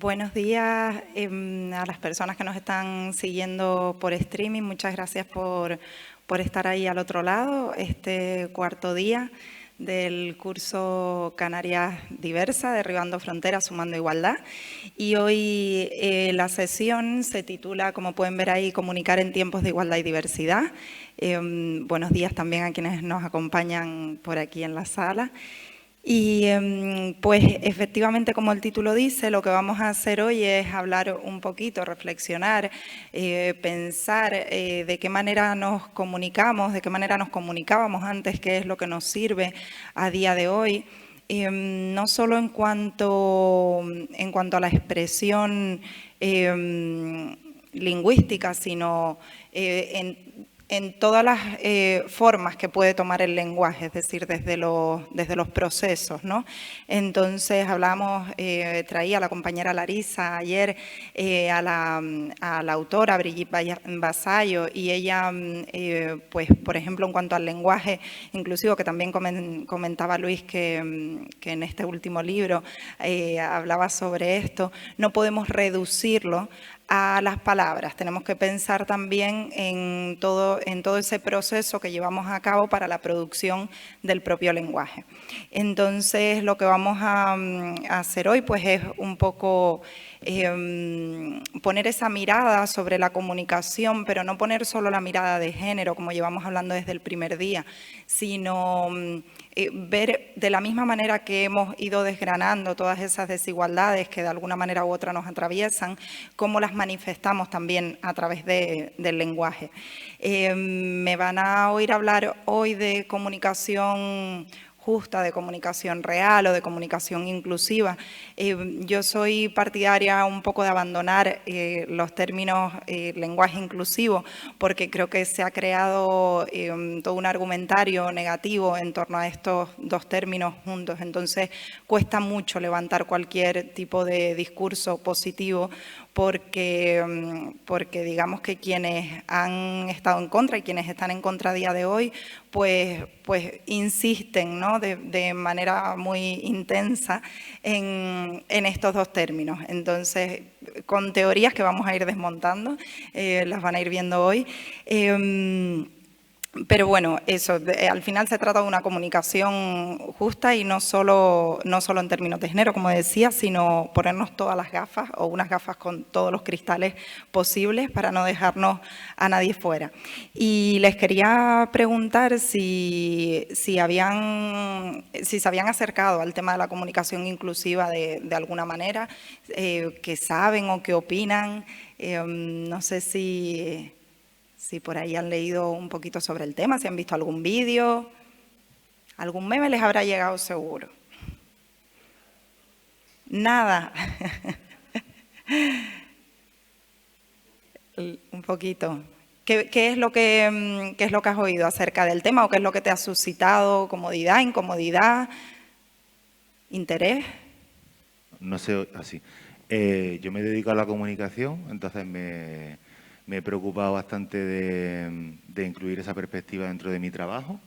Buenos días a las personas que nos están siguiendo por streaming. Muchas gracias por estar ahí al otro lado, este cuarto día del curso Canarias Diversa, Derribando Fronteras, Sumando Igualdad. Y hoy la sesión se titula, como pueden ver ahí, Comunicar en tiempos de igualdad y diversidad. Buenos días también a quienes nos acompañan por aquí en la sala. Y pues efectivamente, como el título dice, lo que vamos a hacer hoy es hablar un poquito, reflexionar, pensar de qué manera nos comunicamos, de qué manera nos comunicábamos antes, qué es lo que nos sirve a día de hoy. No solo en cuanto a la expresión lingüística, sino en todas las formas que puede tomar el lenguaje, es decir, desde los procesos, ¿no? Entonces, traía a la compañera Larisa ayer a la autora Brigitte Vasallo, y ella, pues, por ejemplo, en cuanto al lenguaje inclusivo, que también comentaba Luis que en este último libro hablaba sobre esto, no podemos reducirlo a las palabras. Tenemos que pensar también en todo ese proceso que llevamos a cabo para la producción del propio lenguaje. Entonces, lo que vamos a hacer hoy pues es un poco poner esa mirada sobre la comunicación, pero no poner solo la mirada de género, como llevamos hablando desde el primer día, sino ver de la misma manera que hemos ido desgranando todas esas desigualdades que de alguna manera u otra nos atraviesan, cómo las manifestamos también a través del lenguaje. Me van a oír hablar hoy de comunicación justa, de comunicación real o de comunicación inclusiva. Yo soy partidaria un poco de abandonar los términos lenguaje inclusivo, porque creo que se ha creado todo un argumentario negativo en torno a estos dos términos juntos. Entonces, cuesta mucho levantar cualquier tipo de discurso positivo, porque digamos que quienes han estado en contra y quienes están en contra a día de hoy, pues insisten, ¿no?, de manera muy intensa en estos dos términos. Entonces, con teorías que vamos a ir desmontando, las van a ir viendo hoy. Pero bueno, eso, al final se trata de una comunicación justa y no solo en términos de género, como decía, sino ponernos todas las gafas o unas gafas con todos los cristales posibles para no dejarnos a nadie fuera. Y les quería preguntar si se habían acercado al tema de la comunicación inclusiva de alguna manera, qué saben o qué opinan. No sé si por ahí han leído un poquito sobre el tema, si han visto algún vídeo, algún meme les habrá llegado seguro. Nada. Un poquito. ¿Qué es lo que has oído acerca del tema o qué es lo que te ha suscitado comodidad, incomodidad, interés? No sé, así. Yo me dedico a la comunicación, entonces me he preocupado bastante de incluir esa perspectiva dentro de mi trabajo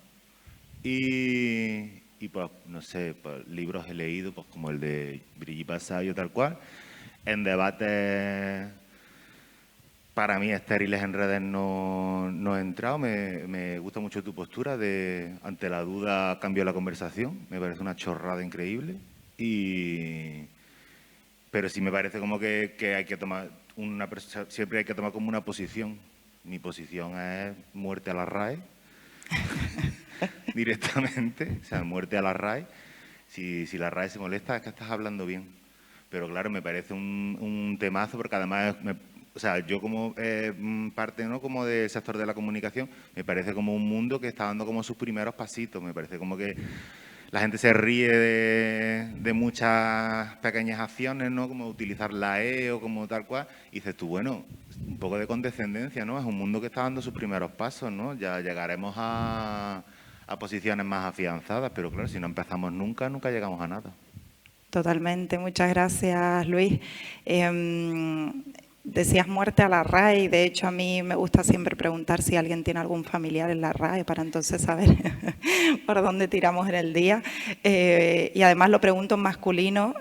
y pues, no sé, pues, libros he leído, pues como el de Brigitte Vasallo, tal cual. En debates, para mí, estériles en redes no he entrado. Me gusta mucho tu postura de, ante la duda, cambio la conversación. Me parece una chorrada increíble. Pero sí me parece como que hay que tomar siempre hay que tomar como una posición. Mi posición es muerte a la RAE, directamente, o sea, muerte a la RAE. Si la RAE se molesta es que estás hablando bien. Pero claro, me parece un temazo, porque además, o sea, yo como parte, ¿no?, como del sector de la comunicación, me parece como un mundo que está dando como sus primeros pasitos. Me parece como que la gente se ríe de muchas pequeñas acciones, ¿no?, como utilizar la E o como tal cual, y dices tú, bueno, un poco de condescendencia, ¿no? Es un mundo que está dando sus primeros pasos, ¿no? Ya llegaremos a posiciones más afianzadas, pero claro, si no empezamos nunca llegamos a nada. Totalmente, muchas gracias, Luis. Decías muerte a la RAE, de hecho a mí me gusta siempre preguntar si alguien tiene algún familiar en la RAE para entonces saber por dónde tiramos en el día. Y además lo pregunto en masculino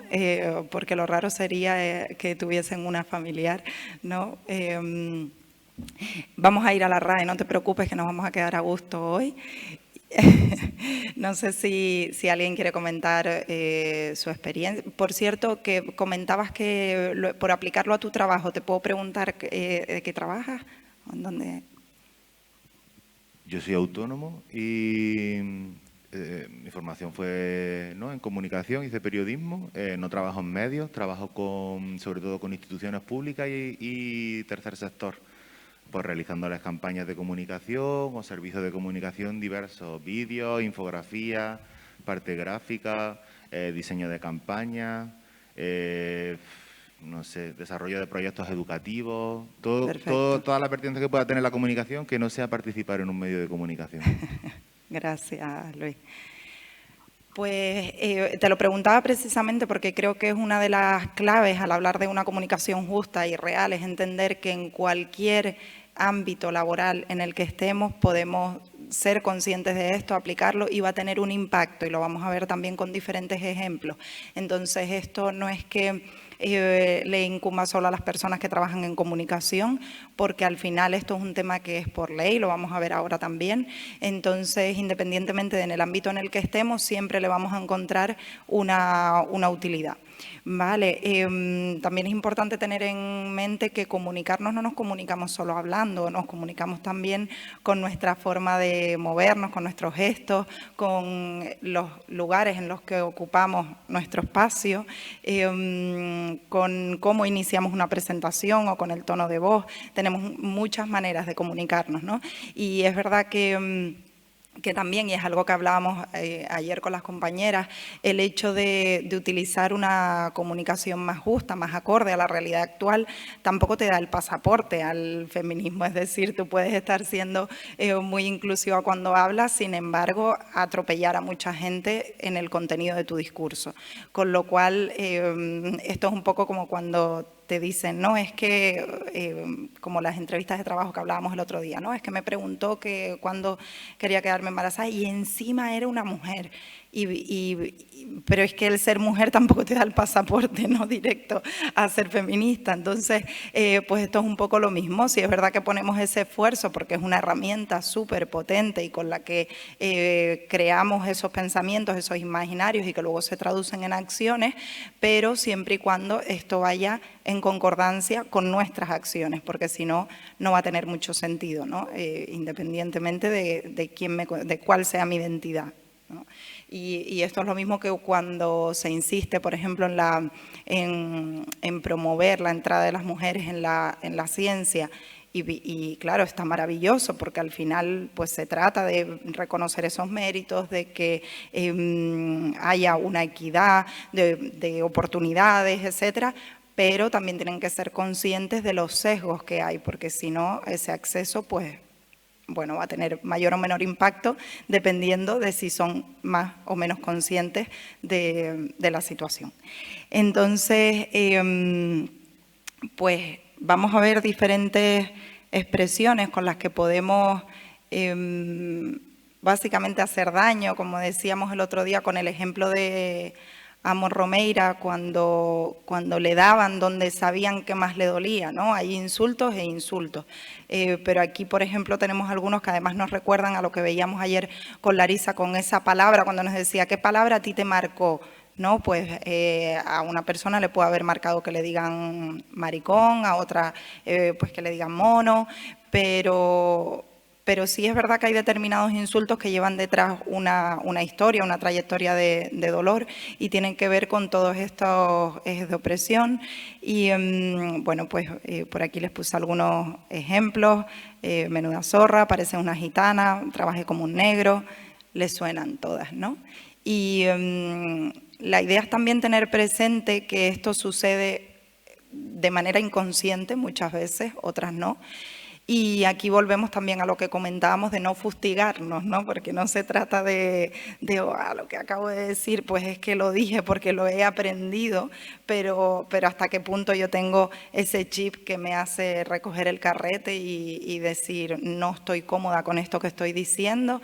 porque lo raro sería que tuviesen una familiar, ¿no? Vamos a ir a la RAE, no te preocupes que nos vamos a quedar a gusto hoy. No sé si alguien quiere comentar su experiencia. Por cierto, que comentabas que por aplicarlo a tu trabajo, ¿te puedo preguntar de qué trabajas? ¿En dónde? Yo soy autónomo y mi formación fue, ¿no?, en comunicación, hice periodismo, no trabajo en medios, trabajo sobre todo con instituciones públicas y tercer sector, pues realizando las campañas de comunicación o servicios de comunicación diversos, vídeos, infografías, parte gráfica, diseño de campañas, no sé, desarrollo de proyectos educativos, todas las vertientes que pueda tener la comunicación que no sea participar en un medio de comunicación. Gracias, Luis. Pues te lo preguntaba precisamente porque creo que es una de las claves al hablar de una comunicación justa y real, es entender que en cualquier ámbito laboral en el que estemos podemos ser conscientes de esto, aplicarlo y va a tener un impacto y lo vamos a ver también con diferentes ejemplos. Entonces esto no es que le incumba solo a las personas que trabajan en comunicación, porque al final esto es un tema que es por ley, lo vamos a ver ahora también. Entonces, independientemente de en el ámbito en el que estemos, siempre le vamos a encontrar una utilidad. Vale, también es importante tener en mente que comunicarnos no nos comunicamos solo hablando, nos comunicamos también con nuestra forma de movernos, con nuestros gestos, con los lugares en los que ocupamos nuestro espacio, con cómo iniciamos una presentación o con el tono de voz. Tenemos muchas maneras de comunicarnos, ¿no? Y es verdad que también, y es algo que hablábamos ayer con las compañeras, el hecho de utilizar una comunicación más justa, más acorde a la realidad actual, tampoco te da el pasaporte al feminismo. Es decir, tú puedes estar siendo muy inclusiva cuando hablas, sin embargo, atropellar a mucha gente en el contenido de tu discurso. Con lo cual, esto es un poco como cuando te dicen, no, es que, como las entrevistas de trabajo que hablábamos el otro día, no, es que me preguntó que cuándo quería quedarme embarazada y encima era una mujer. Pero es que el ser mujer tampoco te da el pasaporte, ¿no?, directo a ser feminista. Entonces, pues esto es un poco lo mismo. Si es verdad que ponemos ese esfuerzo porque es una herramienta súper potente y con la que creamos esos pensamientos, esos imaginarios y que luego se traducen en acciones, pero siempre y cuando esto vaya en concordancia con nuestras acciones, porque si no, no va a tener mucho sentido, ¿no? Independientemente de cuál sea mi identidad, ¿no? Y esto es lo mismo que cuando se insiste, por ejemplo, en promover la entrada de las mujeres en la ciencia. Y claro, está maravilloso porque al final pues se trata de reconocer esos méritos, de que haya una equidad de oportunidades, etcétera, pero también tienen que ser conscientes de los sesgos que hay, porque si no, ese acceso pues bueno, va a tener mayor o menor impacto dependiendo de si son más o menos conscientes de la situación. Entonces, pues vamos a ver diferentes expresiones con las que podemos básicamente hacer daño, como decíamos el otro día con el ejemplo de Amos Romeira, cuando le daban donde sabían que más le dolía, ¿no? Hay insultos e insultos. Pero aquí, por ejemplo, tenemos algunos que además nos recuerdan a lo que veíamos ayer con Larisa, con esa palabra, cuando nos decía, ¿qué palabra a ti te marcó? ¿No? Pues a una persona le puede haber marcado que le digan maricón, a otra pues que le digan mono, pero sí es verdad que hay determinados insultos que llevan detrás una historia, una trayectoria de dolor y tienen que ver con todos estos ejes de opresión. Y bueno, pues por aquí les puse algunos ejemplos. Menuda zorra, parece una gitana, trabajé como un negro, les suenan todas, ¿no? Y la idea es también tener presente que esto sucede de manera inconsciente muchas veces, otras no. Y aquí volvemos también a lo que comentábamos de no fustigarnos, ¿no? Porque no se trata de lo que acabo de decir, pues es que lo dije porque lo he aprendido, pero hasta qué punto yo tengo ese chip que me hace recoger el carrete y decir, no estoy cómoda con esto que estoy diciendo.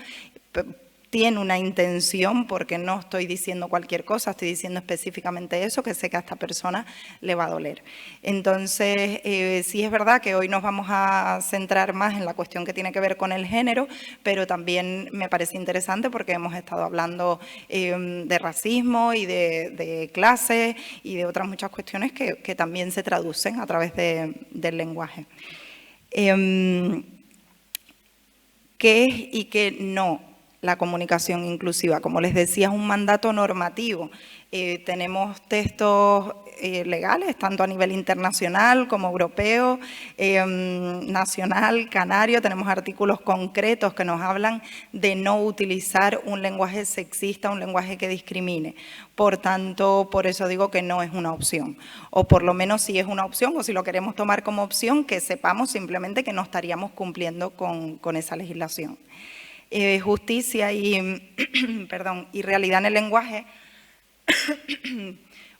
Tiene una intención, porque no estoy diciendo cualquier cosa, estoy diciendo específicamente eso, que sé que a esta persona le va a doler. Entonces, sí es verdad que hoy nos vamos a centrar más en la cuestión que tiene que ver con el género, pero también me parece interesante porque hemos estado hablando de racismo y de clase y de otras muchas cuestiones que también se traducen a través del lenguaje. ¿Qué es y qué no la comunicación inclusiva? Como les decía, es un mandato normativo. Tenemos textos legales, tanto a nivel internacional como europeo, nacional, canario. Tenemos artículos concretos que nos hablan de no utilizar un lenguaje sexista, un lenguaje que discrimine. Por tanto, por eso digo que no es una opción. O por lo menos si es una opción, o si lo queremos tomar como opción, que sepamos simplemente que no estaríamos cumpliendo con esa legislación. Justicia y, perdón, y realidad en el lenguaje,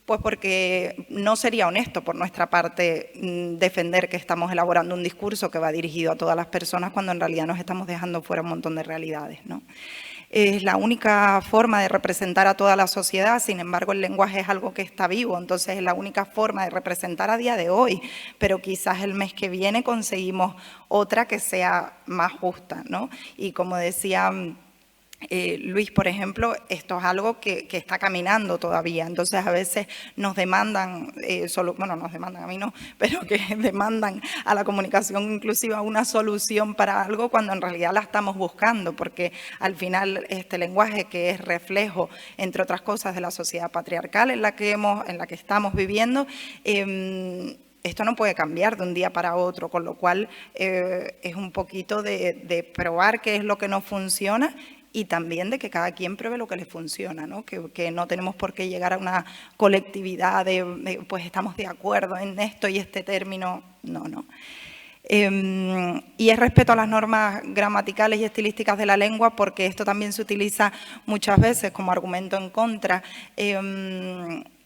pues porque no sería honesto por nuestra parte defender que estamos elaborando un discurso que va dirigido a todas las personas cuando en realidad nos estamos dejando fuera un montón de realidades, ¿no? Es la única forma de representar a toda la sociedad, sin embargo el lenguaje es algo que está vivo, entonces es la única forma de representar a día de hoy, pero quizás el mes que viene conseguimos otra que sea más justa, ¿no? Y como decía Luis, por ejemplo, esto es algo que está caminando todavía, entonces a veces nos demandan, nos demandan a mí no, pero que demandan a la comunicación inclusiva una solución para algo cuando en realidad la estamos buscando, porque al final este lenguaje que es reflejo, entre otras cosas, de la sociedad patriarcal en la que estamos viviendo, esto no puede cambiar de un día para otro, con lo cual es un poquito de probar qué es lo que no funciona y también de que cada quien pruebe lo que le funciona, ¿no? Que no tenemos por qué llegar a una colectividad pues estamos de acuerdo en esto y este término, no. Y es respeto a las normas gramaticales y estilísticas de la lengua, porque esto también se utiliza muchas veces como argumento en contra.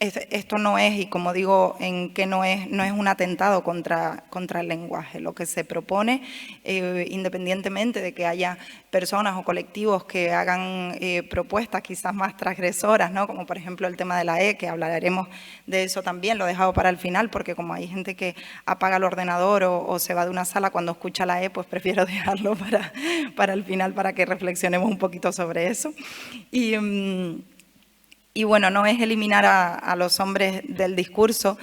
Esto no es, y como digo, en que no es un atentado contra el lenguaje. Lo que se propone, independientemente de que haya personas o colectivos que hagan propuestas quizás más transgresoras, ¿no? Como por ejemplo el tema de la E, que hablaremos de eso también, lo he dejado para el final, porque como hay gente que apaga el ordenador o se va de una sala cuando escucha la E, pues prefiero dejarlo para el final, para que reflexionemos un poquito sobre eso. Y bueno, no es eliminar a los hombres del discurso,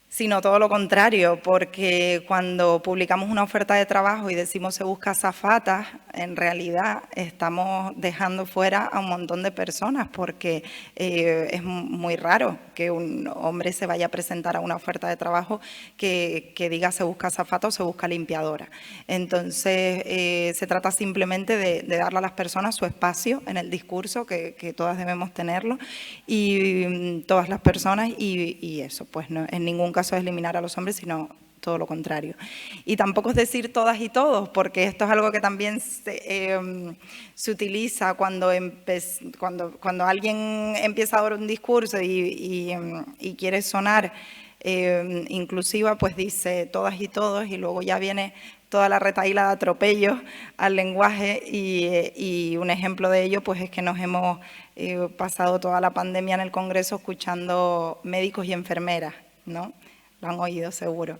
sino todo lo contrario, porque cuando publicamos una oferta de trabajo y decimos se busca azafatas, en realidad estamos dejando fuera a un montón de personas, porque es muy raro que un hombre se vaya a presentar a una oferta de trabajo que diga se busca azafata o se busca limpiadora. Entonces, se trata simplemente de darle a las personas su espacio en el discurso, que todas debemos tenerlo, y todas las personas, y eso, pues no, en ningún caso es eliminar a los hombres, sino todo lo contrario. Y tampoco es decir todas y todos, porque esto es algo que también se utiliza cuando alguien empieza a dar un discurso y quiere sonar inclusiva, pues dice todas y todos, y luego ya viene toda la retahíla de atropellos al lenguaje, y un ejemplo de ello pues es que nos hemos pasado toda la pandemia en el Congreso escuchando médicos y enfermeras, ¿no? Lo han oído seguro.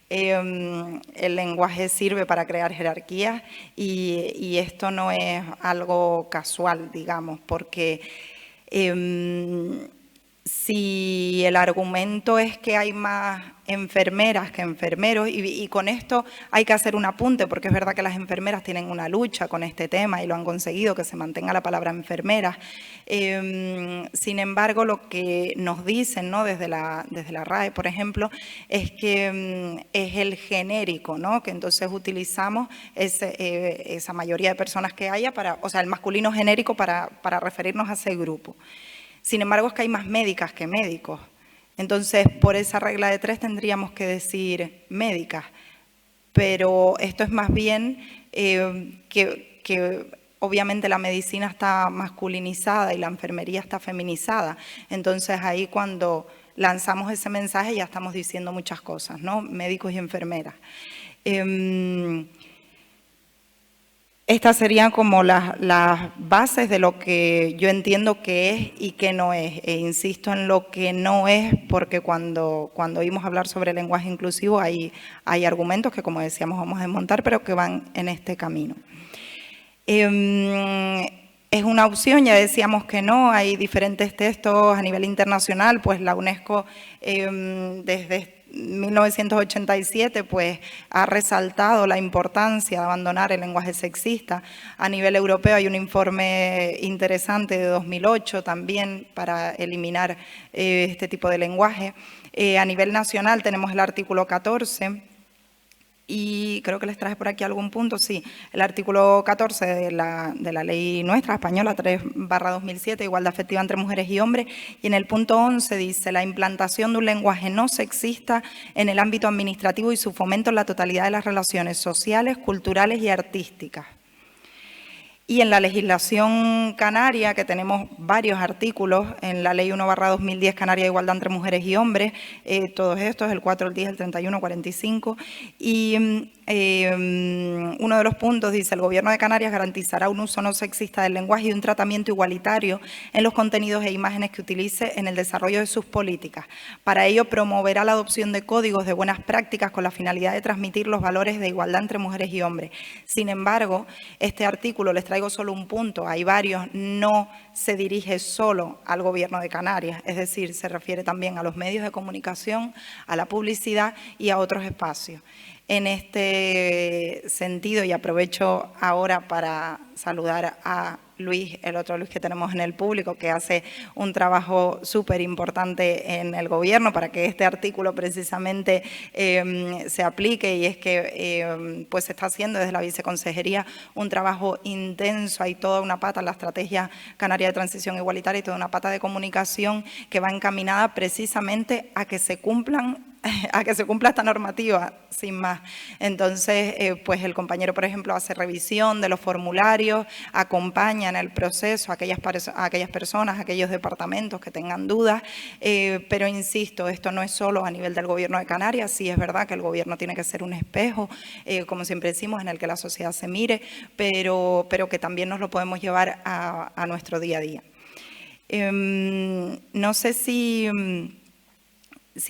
El lenguaje sirve para crear jerarquías y esto no es algo casual, digamos, porque si el argumento es que hay más enfermeras que enfermeros, y con esto hay que hacer un apunte, porque es verdad que las enfermeras tienen una lucha con este tema y lo han conseguido, que se mantenga la palabra enfermeras. Sin embargo, lo que nos dicen, ¿no?, desde la RAE, por ejemplo, es que es el genérico, ¿no?, que entonces utilizamos esa mayoría de personas que haya, o sea, el masculino genérico para referirnos a ese grupo. Sin embargo, es que hay más médicas que médicos. Entonces, por esa regla de 3 tendríamos que decir médicas. pero esto es más bien que obviamente la medicina está masculinizada y la enfermería está feminizada. Entonces ahí cuando lanzamos ese mensaje ya estamos diciendo muchas cosas, ¿no? Médicos y enfermeras. Estas serían como las bases de lo que yo entiendo que es y que no es. E insisto en lo que no es porque cuando oímos hablar sobre el lenguaje inclusivo hay argumentos que, como decíamos, vamos a desmontar, pero que van en este camino. Es una opción, ya decíamos que no, hay diferentes textos a nivel internacional, pues la UNESCO desde 1987 pues ha resaltado la importancia de abandonar el lenguaje sexista. A nivel europeo hay un informe interesante de 2008 también para eliminar este tipo de lenguaje. A nivel nacional tenemos el artículo 14 y creo que les traje por aquí algún punto, sí, el artículo 14 de la ley nuestra, española, 3/2007, igualdad efectiva entre mujeres y hombres, y en el punto 11 dice la implantación de un lenguaje no sexista en el ámbito administrativo y su fomento en la totalidad de las relaciones sociales, culturales y artísticas. Y en la legislación canaria, que tenemos varios artículos, en la Ley 1/2010 Canaria de Igualdad entre Mujeres y Hombres, todos estos, el 4, el 10, el 31, 45, y uno de los puntos dice, el Gobierno de Canarias garantizará un uso no sexista del lenguaje y un tratamiento igualitario en los contenidos e imágenes que utilice en el desarrollo de sus políticas. Para ello, promoverá la adopción de códigos de buenas prácticas con la finalidad de transmitir los valores de igualdad entre mujeres y hombres. Sin embargo, este artículo, les traigo solo un punto, hay varios, no se dirige solo al Gobierno de Canarias, es decir, se refiere también a los medios de comunicación, a la publicidad y a otros espacios. En este sentido, y aprovecho ahora para saludar a Luis, el otro Luis que tenemos en el público, que hace un trabajo súper importante en el Gobierno para que este artículo precisamente se aplique, y es que pues se está haciendo desde la Viceconsejería un trabajo intenso, hay toda una pata en la Estrategia Canaria de Transición Igualitaria y toda una pata de comunicación que va encaminada precisamente a que se cumpla esta normativa, sin más. Entonces, pues el compañero, por ejemplo, hace revisión de los formularios, acompaña en el proceso a aquellas personas, a aquellos departamentos que tengan dudas, pero insisto, esto no es solo a nivel del Gobierno de Canarias, sí es verdad que el Gobierno tiene que ser un espejo, como siempre decimos, en el que la sociedad se mire, pero que también nos lo podemos llevar a nuestro día a día. No sé si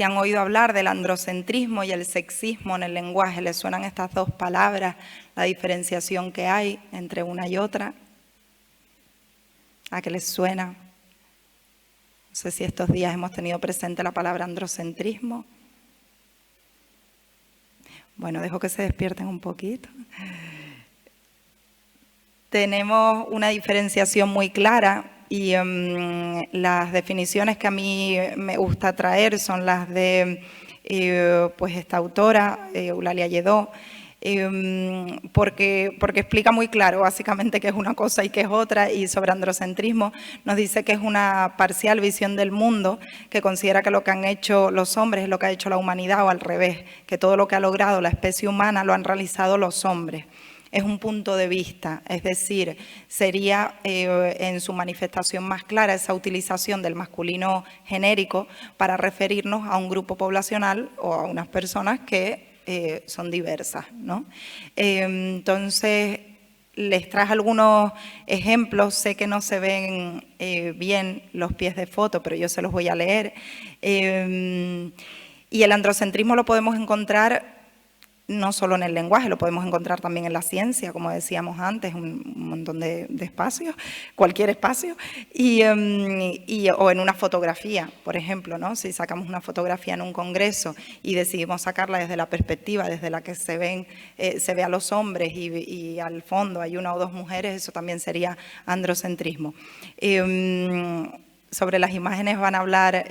han oído hablar del androcentrismo y el sexismo en el lenguaje. ¿Les suenan estas dos palabras, la diferenciación que hay entre una y otra? ¿A qué les suena? No sé si estos días hemos tenido presente la palabra androcentrismo. Bueno, dejo que se despierten un poquito. Tenemos una diferenciación muy clara. Y las definiciones que a mí me gusta traer son las de pues esta autora, Eulalia Lledó, porque explica muy claro básicamente qué es una cosa y qué es otra, y sobre androcentrismo nos dice que es una parcial visión del mundo que considera que lo que han hecho los hombres es lo que ha hecho la humanidad, o al revés, que todo lo que ha logrado la especie humana lo han realizado los hombres. Es un punto de vista, es decir, sería en su manifestación más clara esa utilización del masculino genérico para referirnos a un grupo poblacional o a unas personas que son diversas, ¿no? Entonces, les traje algunos ejemplos, sé que no se ven bien los pies de foto, pero yo se los voy a leer. Y el androcentrismo lo podemos encontrar no solo en el lenguaje, lo podemos encontrar también en la ciencia, como decíamos antes, un montón de espacios, cualquier espacio, o en una fotografía, por ejemplo, ¿no? Si sacamos una fotografía en un congreso y decidimos sacarla desde la perspectiva, desde la que se ve a los hombres y al fondo hay una o dos mujeres, eso también sería androcentrismo. Sobre las imágenes van a hablar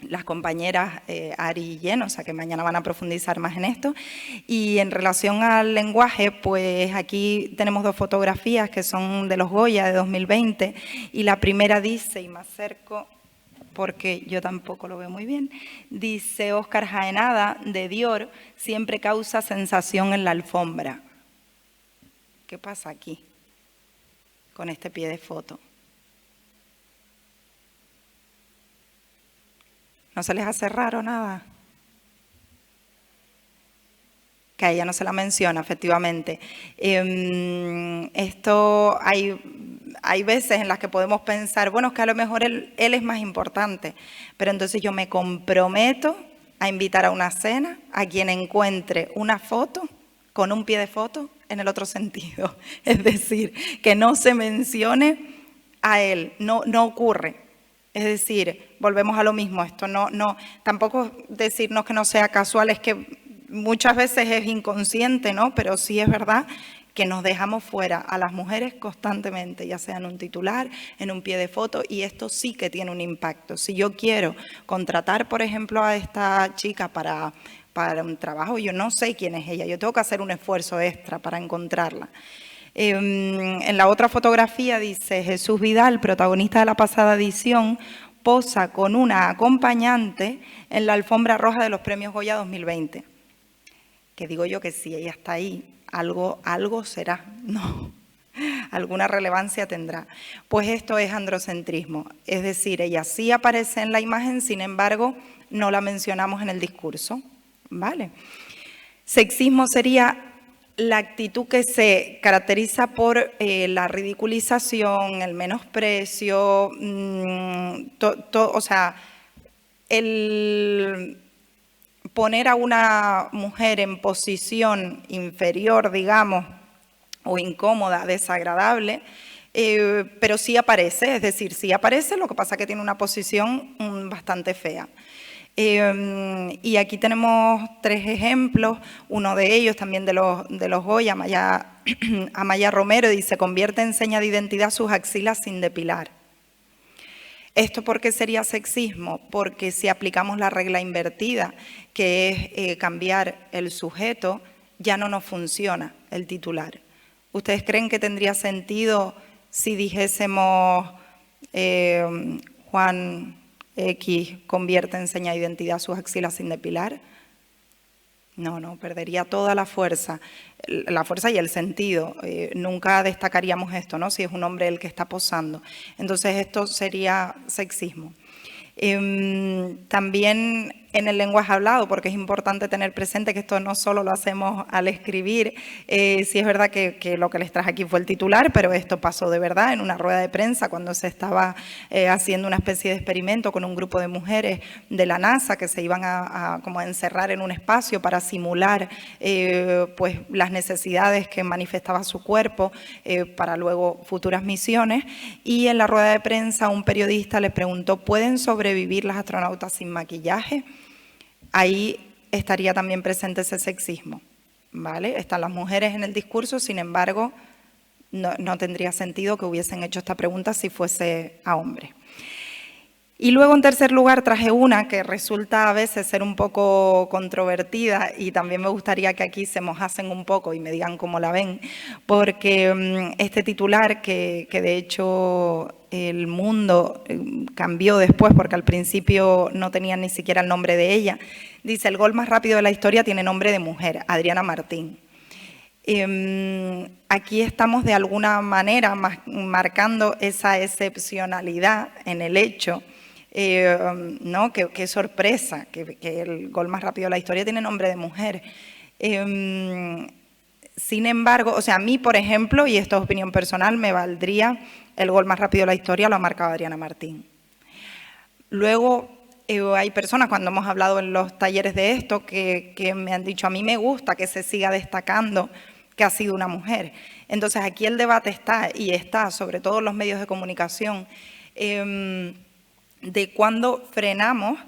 las compañeras Ari y Jen, o sea que mañana van a profundizar más en esto. Y en relación al lenguaje, pues aquí tenemos dos fotografías que son de los Goya de 2020, y la primera dice, y me acerco, porque yo tampoco lo veo muy bien. Dice Óscar Jaenada, de Dior, siempre causa sensación en la alfombra. ¿Qué pasa aquí con este pie de foto? ¿No se les hace raro nada? Que a ella no se la menciona, efectivamente. Esto hay veces en las que podemos pensar, bueno, es que a lo mejor él es más importante, pero entonces yo me comprometo a invitar a una cena a quien encuentre una foto con un pie de foto en el otro sentido. Es decir, que no se mencione a él, no ocurre. Es decir, volvemos a lo mismo, esto tampoco decirnos que no sea casual, es que muchas veces es inconsciente, ¿no? Pero sí es verdad que nos dejamos fuera a las mujeres constantemente, ya sea en un titular, en un pie de foto, y esto sí que tiene un impacto. Si yo quiero contratar, por ejemplo, a esta chica para un trabajo, yo no sé quién es ella, yo tengo que hacer un esfuerzo extra para encontrarla. En la otra fotografía dice Jesús Vidal, protagonista de la pasada edición, posa con una acompañante en la alfombra roja de los Premios Goya 2020. Que digo yo que si ella está ahí, algo será, ¿no? Alguna relevancia tendrá. Pues esto es androcentrismo, es decir, ella sí aparece en la imagen, sin embargo, no la mencionamos en el discurso, ¿vale? Sexismo sería la actitud que se caracteriza por la ridiculización, el menosprecio, o sea, el poner a una mujer en posición inferior, digamos, o incómoda, desagradable, pero sí aparece, es decir, sí aparece, lo que pasa es que tiene una posición bastante fea. Y aquí tenemos 3 ejemplos, uno de ellos también de los Goya, Amaya Romero, dice, convierte en seña de identidad sus axilas sin depilar. ¿Esto por qué sería sexismo? Porque si aplicamos la regla invertida, que es cambiar el sujeto, ya no nos funciona el titular. ¿Ustedes creen que tendría sentido si dijésemos Juan X convierte en seña de identidad sus axilas sin depilar? No, perdería toda la fuerza y el sentido. Nunca destacaríamos esto, ¿no? Si es un hombre el que está posando. Entonces esto sería sexismo. También en el lenguaje hablado, porque es importante tener presente que esto no solo lo hacemos al escribir, sí es verdad que lo que les traje aquí fue el titular, pero esto pasó de verdad en una rueda de prensa cuando se estaba haciendo una especie de experimento con un grupo de mujeres de la NASA que se iban a como a encerrar en un espacio para simular pues las necesidades que manifestaba su cuerpo para luego futuras misiones, y en la rueda de prensa un periodista le preguntó, ¿pueden sobrevivir las astronautas sin maquillaje? Ahí estaría también presente ese sexismo, ¿vale? Están las mujeres en el discurso, sin embargo, no tendría sentido que hubiesen hecho esta pregunta si fuese a hombres. Y luego, en tercer lugar, traje una que resulta a veces ser un poco controvertida y también me gustaría que aquí se mojasen un poco y me digan cómo la ven, porque este titular que de hecho El Mundo cambió después porque al principio no tenían ni siquiera el nombre de ella, dice, el gol más rápido de la historia tiene nombre de mujer, Adriana Martín. Aquí estamos de alguna manera marcando esa excepcionalidad en el hecho, ¿no? Qué sorpresa, que el gol más rápido de la historia tiene nombre de mujer. Sin embargo, o sea, a mí, por ejemplo, y esto es opinión personal, me valdría el gol más rápido de la historia, lo ha marcado Adriana Martín. Luego, hay personas, cuando hemos hablado en los talleres de esto, que me han dicho, a mí me gusta que se siga destacando que ha sido una mujer. Entonces, aquí el debate está, y está sobre todo en los medios de comunicación, de cuándo frenamos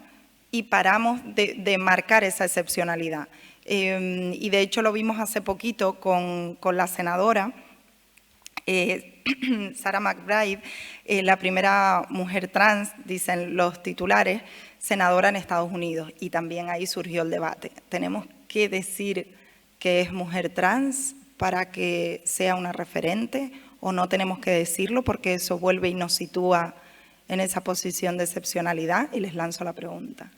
y paramos de marcar esa excepcionalidad. Y de hecho lo vimos hace poquito con la senadora Sarah McBride, la primera mujer trans, dicen los titulares, senadora en Estados Unidos, y también ahí surgió el debate. ¿Tenemos que decir que es mujer trans para que sea una referente o no tenemos que decirlo porque eso vuelve y nos sitúa en esa posición de excepcionalidad y les lanzo la pregunta.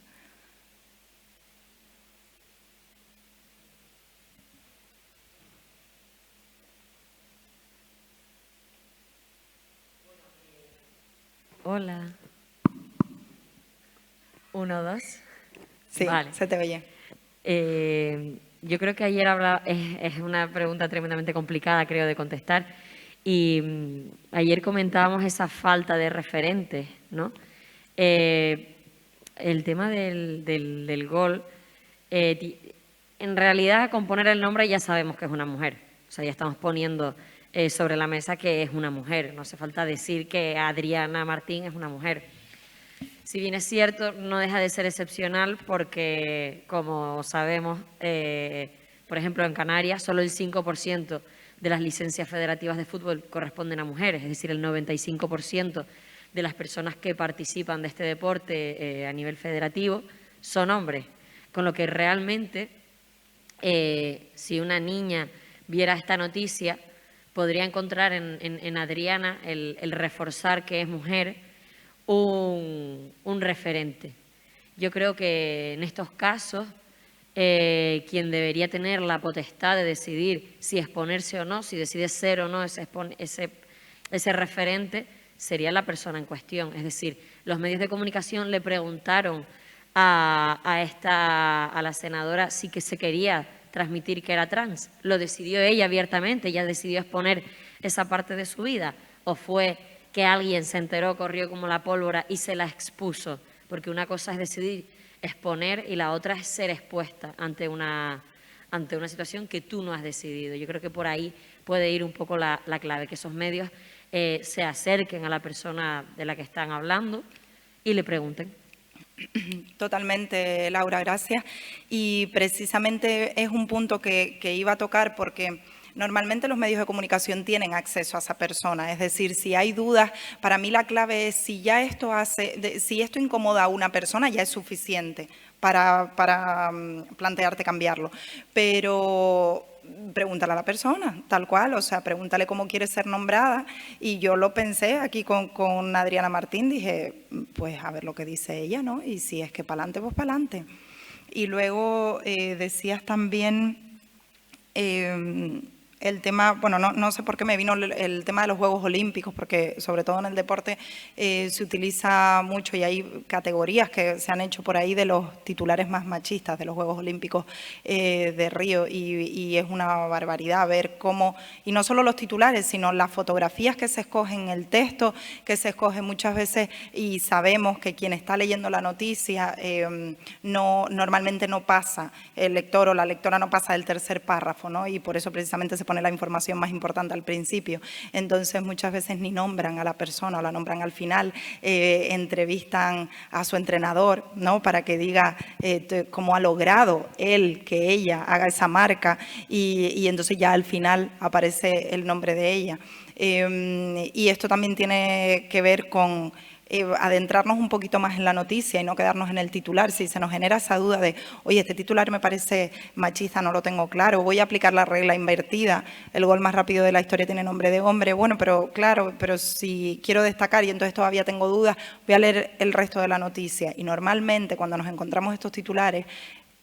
Hola. 1, 2. Sí, vale. se te oye. Yo creo que ayer es una pregunta tremendamente complicada, creo, de contestar. Y ayer comentábamos esa falta de referentes, ¿no? El tema del gol, en realidad, con poner el nombre ya sabemos que es una mujer. O sea, ya estamos poniendo sobre la mesa que es una mujer. No hace falta decir que Adriana Martín es una mujer. Si bien es cierto, no deja de ser excepcional porque, como sabemos, por ejemplo, en Canarias, solo el 5% de las licencias federativas de fútbol corresponden a mujeres, es decir, el 95% de las personas que participan de este deporte a nivel federativo son hombres, con lo que realmente, si una niña viera esta noticia, podría encontrar en Adriana el reforzar que es mujer, un referente. Yo creo que en estos casos quien debería tener la potestad de decidir si exponerse o no, si decide ser o no ese referente, sería la persona en cuestión. Es decir, los medios de comunicación le preguntaron a la senadora si que se quería transmitir que era trans. Lo decidió ella abiertamente, ella decidió exponer esa parte de su vida, o fue que alguien se enteró, corrió como la pólvora y se la expuso, porque una cosa es decidir exponer y la otra es ser expuesta ante una situación que tú no has decidido. Yo creo que por ahí puede ir un poco la clave, que esos medios se acerquen a la persona de la que están hablando y le pregunten. Totalmente, Laura, gracias. Y precisamente es un punto que iba a tocar porque normalmente los medios de comunicación tienen acceso a esa persona, es decir, si hay dudas, para mí la clave es si ya esto si esto incomoda a una persona, ya es suficiente para plantearte cambiarlo. Pero pregúntale a la persona, tal cual, o sea, pregúntale cómo quiere ser nombrada. Y yo lo pensé aquí con Adriana Martín, dije, pues a ver lo que dice ella, ¿no? Y si es que para adelante, pues para adelante. Y luego decías también el tema, bueno, no sé por qué me vino el tema de los Juegos Olímpicos, porque sobre todo en el deporte se utiliza mucho y hay categorías que se han hecho por ahí de los titulares más machistas de los Juegos Olímpicos de Río y es una barbaridad ver cómo, y no solo los titulares, sino las fotografías que se escogen, el texto que se escoge muchas veces y sabemos que quien está leyendo la noticia normalmente no pasa, el lector o la lectora no pasa del tercer párrafo, ¿no? Y por eso precisamente se pone la información más importante al principio. Entonces muchas veces ni nombran a la persona o la nombran al final, entrevistan a su entrenador, ¿no? Para que diga cómo ha logrado él que ella haga esa marca y entonces ya al final aparece el nombre de ella. Y esto también tiene que ver con adentrarnos un poquito más en la noticia y no quedarnos en el titular. Si se nos genera esa duda de, oye, este titular me parece machista, no lo tengo claro, voy a aplicar la regla invertida, el gol más rápido de la historia tiene nombre de hombre, bueno, pero claro, pero si quiero destacar y entonces todavía tengo dudas, voy a leer el resto de la noticia. Y normalmente cuando nos encontramos estos titulares,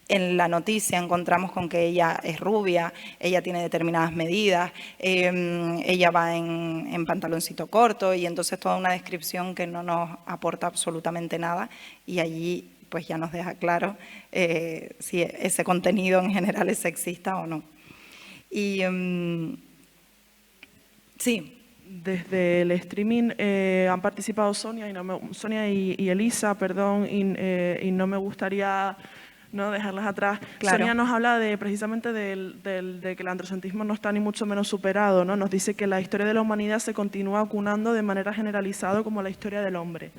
en la noticia encontramos con que ella es rubia, ella tiene determinadas medidas, ella va en pantaloncito corto y entonces toda una descripción que no nos aporta absolutamente nada y allí pues ya nos deja claro si ese contenido en general es sexista o no. Y sí. Desde el streaming han participado Sonia y Elisa, perdón, y no me gustaría no dejarlas atrás. Claro. Sonia nos habla precisamente de que el androcentrismo no está ni mucho menos superado, ¿no? Nos dice que la historia de la humanidad se continúa acunando de manera generalizada como la historia del hombre.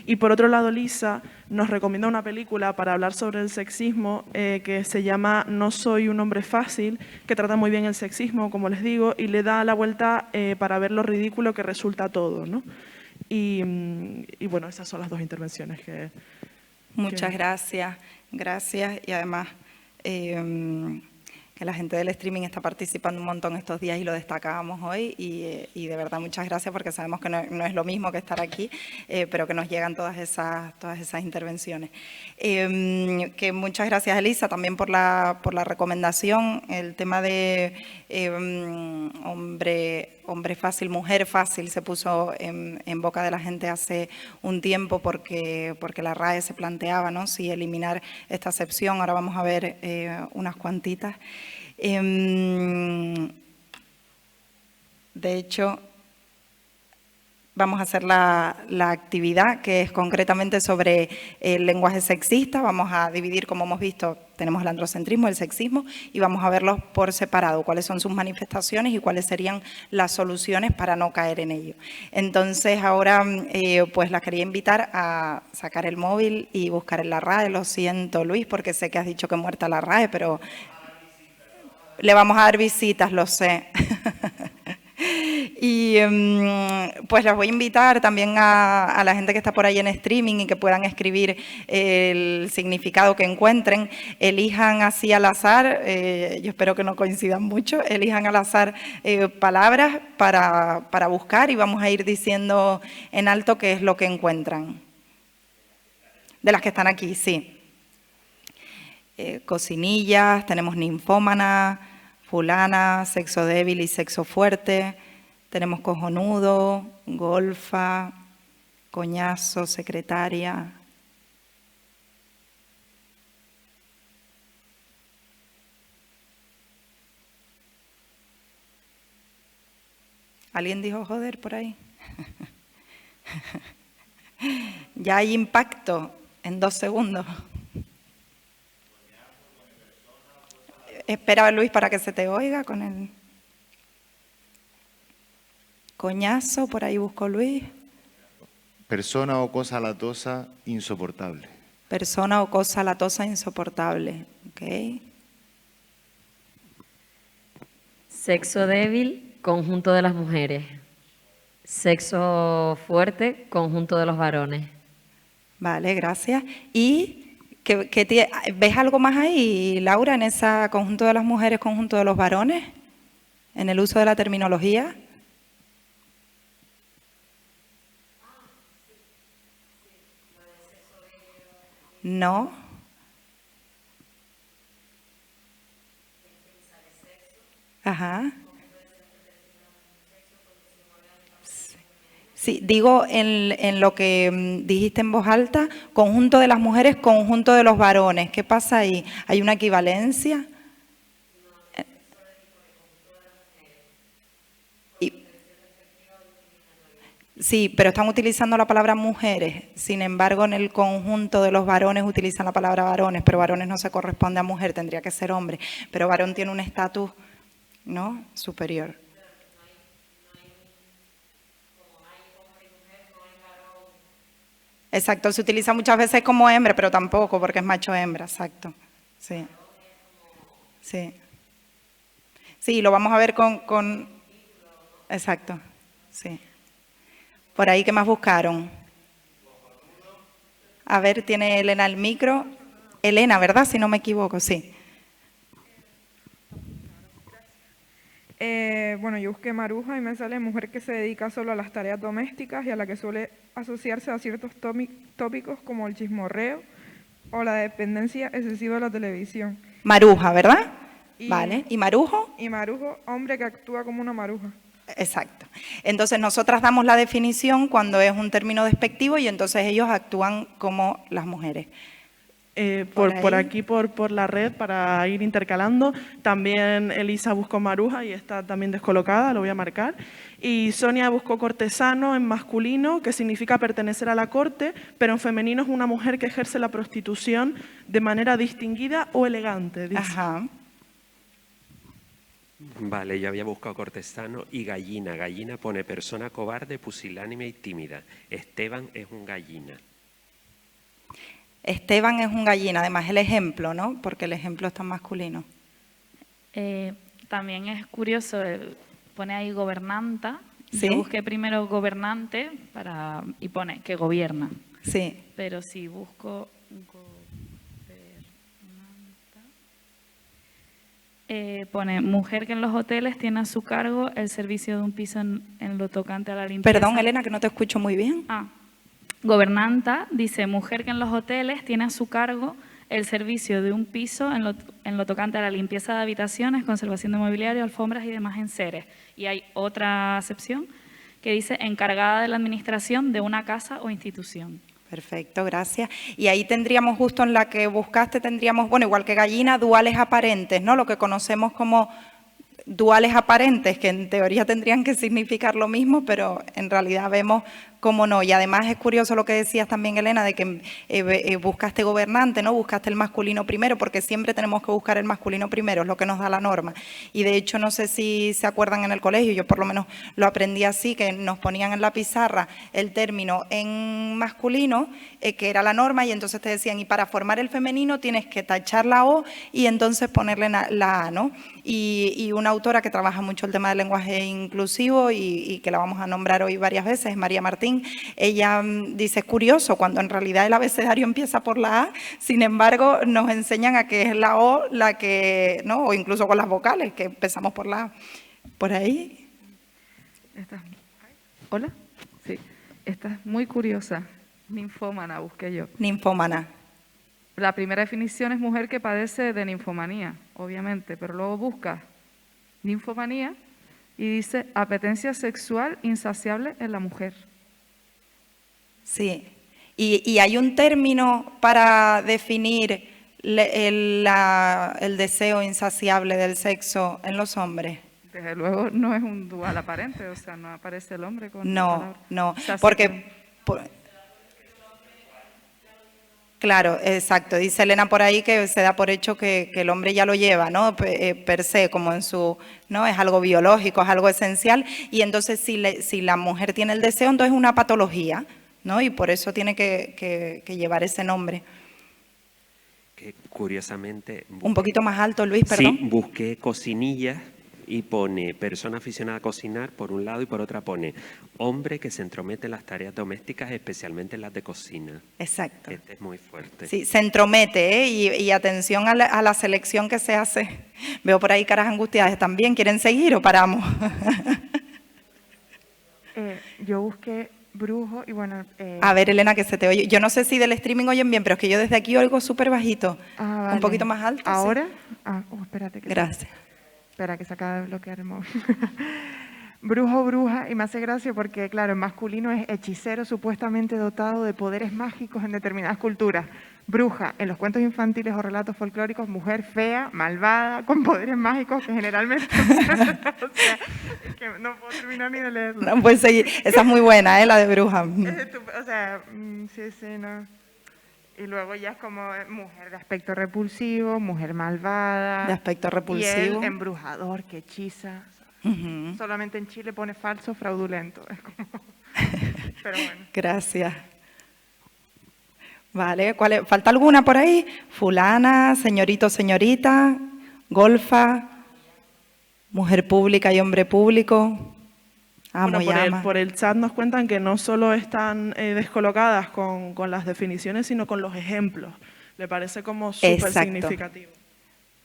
Y por otro lado, Lisa nos recomienda una película para hablar sobre el sexismo que se llama No soy un hombre fácil, que trata muy bien el sexismo, como les digo, y le da la vuelta para ver lo ridículo que resulta todo, ¿no? Y bueno, esas son las dos intervenciones que... Muchas gracias, gracias. Y además, que la gente del streaming está participando un montón estos días y lo destacábamos hoy y de verdad muchas gracias porque sabemos que no es lo mismo que estar aquí, pero que nos llegan todas esas intervenciones. Que muchas gracias, Elisa, también por la recomendación. El tema de hombre fácil, mujer fácil se puso en boca de la gente hace un tiempo porque la RAE se planteaba, ¿no?, si eliminar esta acepción. Ahora vamos a ver unas cuantitas. De hecho, vamos a hacer la actividad que es concretamente sobre el lenguaje sexista. Vamos a dividir, como hemos visto, tenemos el androcentrismo, el sexismo, y vamos a verlos por separado, cuáles son sus manifestaciones y cuáles serían las soluciones para no caer en ello. Entonces, ahora pues las quería invitar a sacar el móvil y buscar en la RAE. Lo siento, Luis, porque sé que has dicho que muerta la RAE, pero le vamos a dar visitas, lo sé. Y pues las voy a invitar también a la gente que está por ahí en streaming y que puedan escribir el significado que encuentren. Elijan así al azar, yo espero que no coincidan mucho, elijan al azar palabras para buscar y vamos a ir diciendo en alto qué es lo que encuentran. De las que están aquí, sí. Cocinillas, tenemos ninfómana, fulana, sexo débil y sexo fuerte, tenemos cojonudo, golfa, coñazo, secretaria. ¿Alguien dijo joder por ahí? Ya hay impacto en 2 segundos. Espera, Luis, para que se te oiga con el coñazo, por ahí busco Luis. Persona o cosa latosa insoportable. Persona o cosa latosa insoportable. ¿Ok? Sexo débil, conjunto de las mujeres. Sexo fuerte, conjunto de los varones. Vale, gracias. ¿Y ves algo más ahí, Laura, en ese conjunto de las mujeres, conjunto de los varones? ¿En el uso de la terminología? No. Ajá. Sí, digo en lo que dijiste en voz alta, conjunto de las mujeres, conjunto de los varones. ¿Qué pasa ahí? ¿Hay una equivalencia? Sí, pero están utilizando la palabra mujeres. Sin embargo, en el conjunto de los varones utilizan la palabra varones, pero varones no se corresponde a mujer, tendría que ser hombre. Pero varón tiene un estatus, ¿no?, superior. Exacto, se utiliza muchas veces como hembra, pero tampoco, porque es macho-hembra, exacto. Sí. Sí. Sí, lo vamos a ver con... Exacto, sí. Por ahí, ¿qué más buscaron? A ver, tiene Elena el micro. Elena, ¿verdad? Si no me equivoco, sí. Bueno, yo busqué maruja y me sale mujer que se dedica solo a las tareas domésticas y a la que suele asociarse a ciertos tópicos como el chismorreo o la dependencia excesiva de la televisión. Maruja, ¿verdad? Vale. ¿Y marujo? Y marujo, hombre que actúa como una maruja. Exacto. Entonces, nosotras damos la definición cuando es un término despectivo y entonces ellos actúan como las mujeres. Por aquí, por la red, para ir intercalando. También Elisa buscó maruja y está también descolocada, lo voy a marcar. Y Sonia buscó cortesano en masculino, que significa pertenecer a la corte, pero en femenino es una mujer que ejerce la prostitución de manera distinguida o elegante. Dice. Ajá. Vale, yo había buscado cortesano y gallina. Gallina pone persona cobarde, pusilánime y tímida. Esteban es un gallina. Esteban es un gallina, además el ejemplo, ¿no? Porque el ejemplo está en masculino. También es curioso, pone ahí gobernanta. ¿Sí? Yo busqué primero gobernante y pone que gobierna. Sí. Pero si busco Pone, mujer que en los hoteles tiene a su cargo el servicio de un piso en lo tocante a la limpieza. Perdón, Elena, que no te escucho muy bien. Gobernanta dice, mujer que en los hoteles tiene a su cargo el servicio de un piso en lo tocante a la limpieza de habitaciones, conservación de mobiliario, alfombras y demás enseres. Y hay otra acepción que dice, encargada de la administración de una casa o institución. Perfecto, gracias. Y ahí tendríamos, justo en la que buscaste, tendríamos, bueno, igual que gallina, duales aparentes, ¿no? Lo que conocemos como duales aparentes, que en teoría tendrían que significar lo mismo, pero en realidad vemos cómo no. Y además es curioso lo que decías también, Elena, de que buscaste gobernante, ¿no? Buscaste el masculino primero, porque siempre tenemos que buscar el masculino primero, es lo que nos da la norma. Y de hecho, no sé si se acuerdan en el colegio, yo por lo menos lo aprendí así, que nos ponían en la pizarra el término en masculino, que era la norma, y entonces te decían, y para formar el femenino tienes que tachar la O y entonces ponerle la A, ¿no? Y una autora que trabaja mucho el tema del lenguaje inclusivo y que la vamos a nombrar hoy varias veces, es María Martín. Ella dice, es curioso, cuando en realidad el abecedario empieza por la A, sin embargo, nos enseñan a que es la O la que, ¿no? O incluso con las vocales, que empezamos por la A. Por ahí. Hola, sí, esta es muy curiosa. Ninfómana, busqué yo. Ninfómana. La primera definición es mujer que padece de ninfomanía, obviamente, pero luego busca ninfomanía y dice apetencia sexual insaciable en la mujer. Sí, y hay un término para definir el deseo insaciable del sexo en los hombres. Desde luego no es un dual aparente, o sea, no aparece el hombre con la No, palabra. no, O sea, porque... Claro, exacto. Dice Elena por ahí que se da por hecho que el hombre ya lo lleva, ¿no? Per se, como en su, ¿no? Es algo biológico, es algo esencial. Y entonces si la mujer tiene el deseo, entonces es una patología, ¿no? Y por eso tiene que llevar ese nombre. Que curiosamente... Un poquito más alto, Luis, perdón. Sí, busqué cocinillas y pone persona aficionada a cocinar por un lado y por otra pone hombre que se entromete en las tareas domésticas, especialmente en las de cocina. Exacto. Este es muy fuerte. Sí, se entromete, ¿eh? Y atención a la selección que se hace. Veo por ahí caras angustiadas. ¿También quieren seguir o paramos? Yo busqué brujo y bueno... A ver, Elena, que se te oye. Yo no sé si del streaming oyen bien, pero es que yo desde aquí oigo súper bajito. Vale. Un poquito más alto. ¿Ahora? Sí. Espérate. Gracias. Espera, que se acaba de bloquear el móvil. Brujo, bruja, y me hace gracia porque, claro, en masculino es hechicero supuestamente dotado de poderes mágicos en determinadas culturas. Bruja, en los cuentos infantiles o relatos folclóricos, mujer fea, malvada, con poderes mágicos que generalmente... o sea, es que no puedo terminar ni de leerlo. No puedes seguir. Esa es muy buena, la de bruja. O sea, sí, no... Y luego ya es como mujer de aspecto repulsivo, mujer malvada. De aspecto repulsivo. Y el embrujador que hechiza. Solamente en Chile pone falso, fraudulento. Es como... Pero bueno. Gracias. Vale, ¿falta alguna por ahí? Fulana, señorito, señorita, golfa, mujer pública y hombre público. Bueno, por el chat nos cuentan que no solo están descolocadas con las definiciones, sino con los ejemplos. Le parece como súper significativo.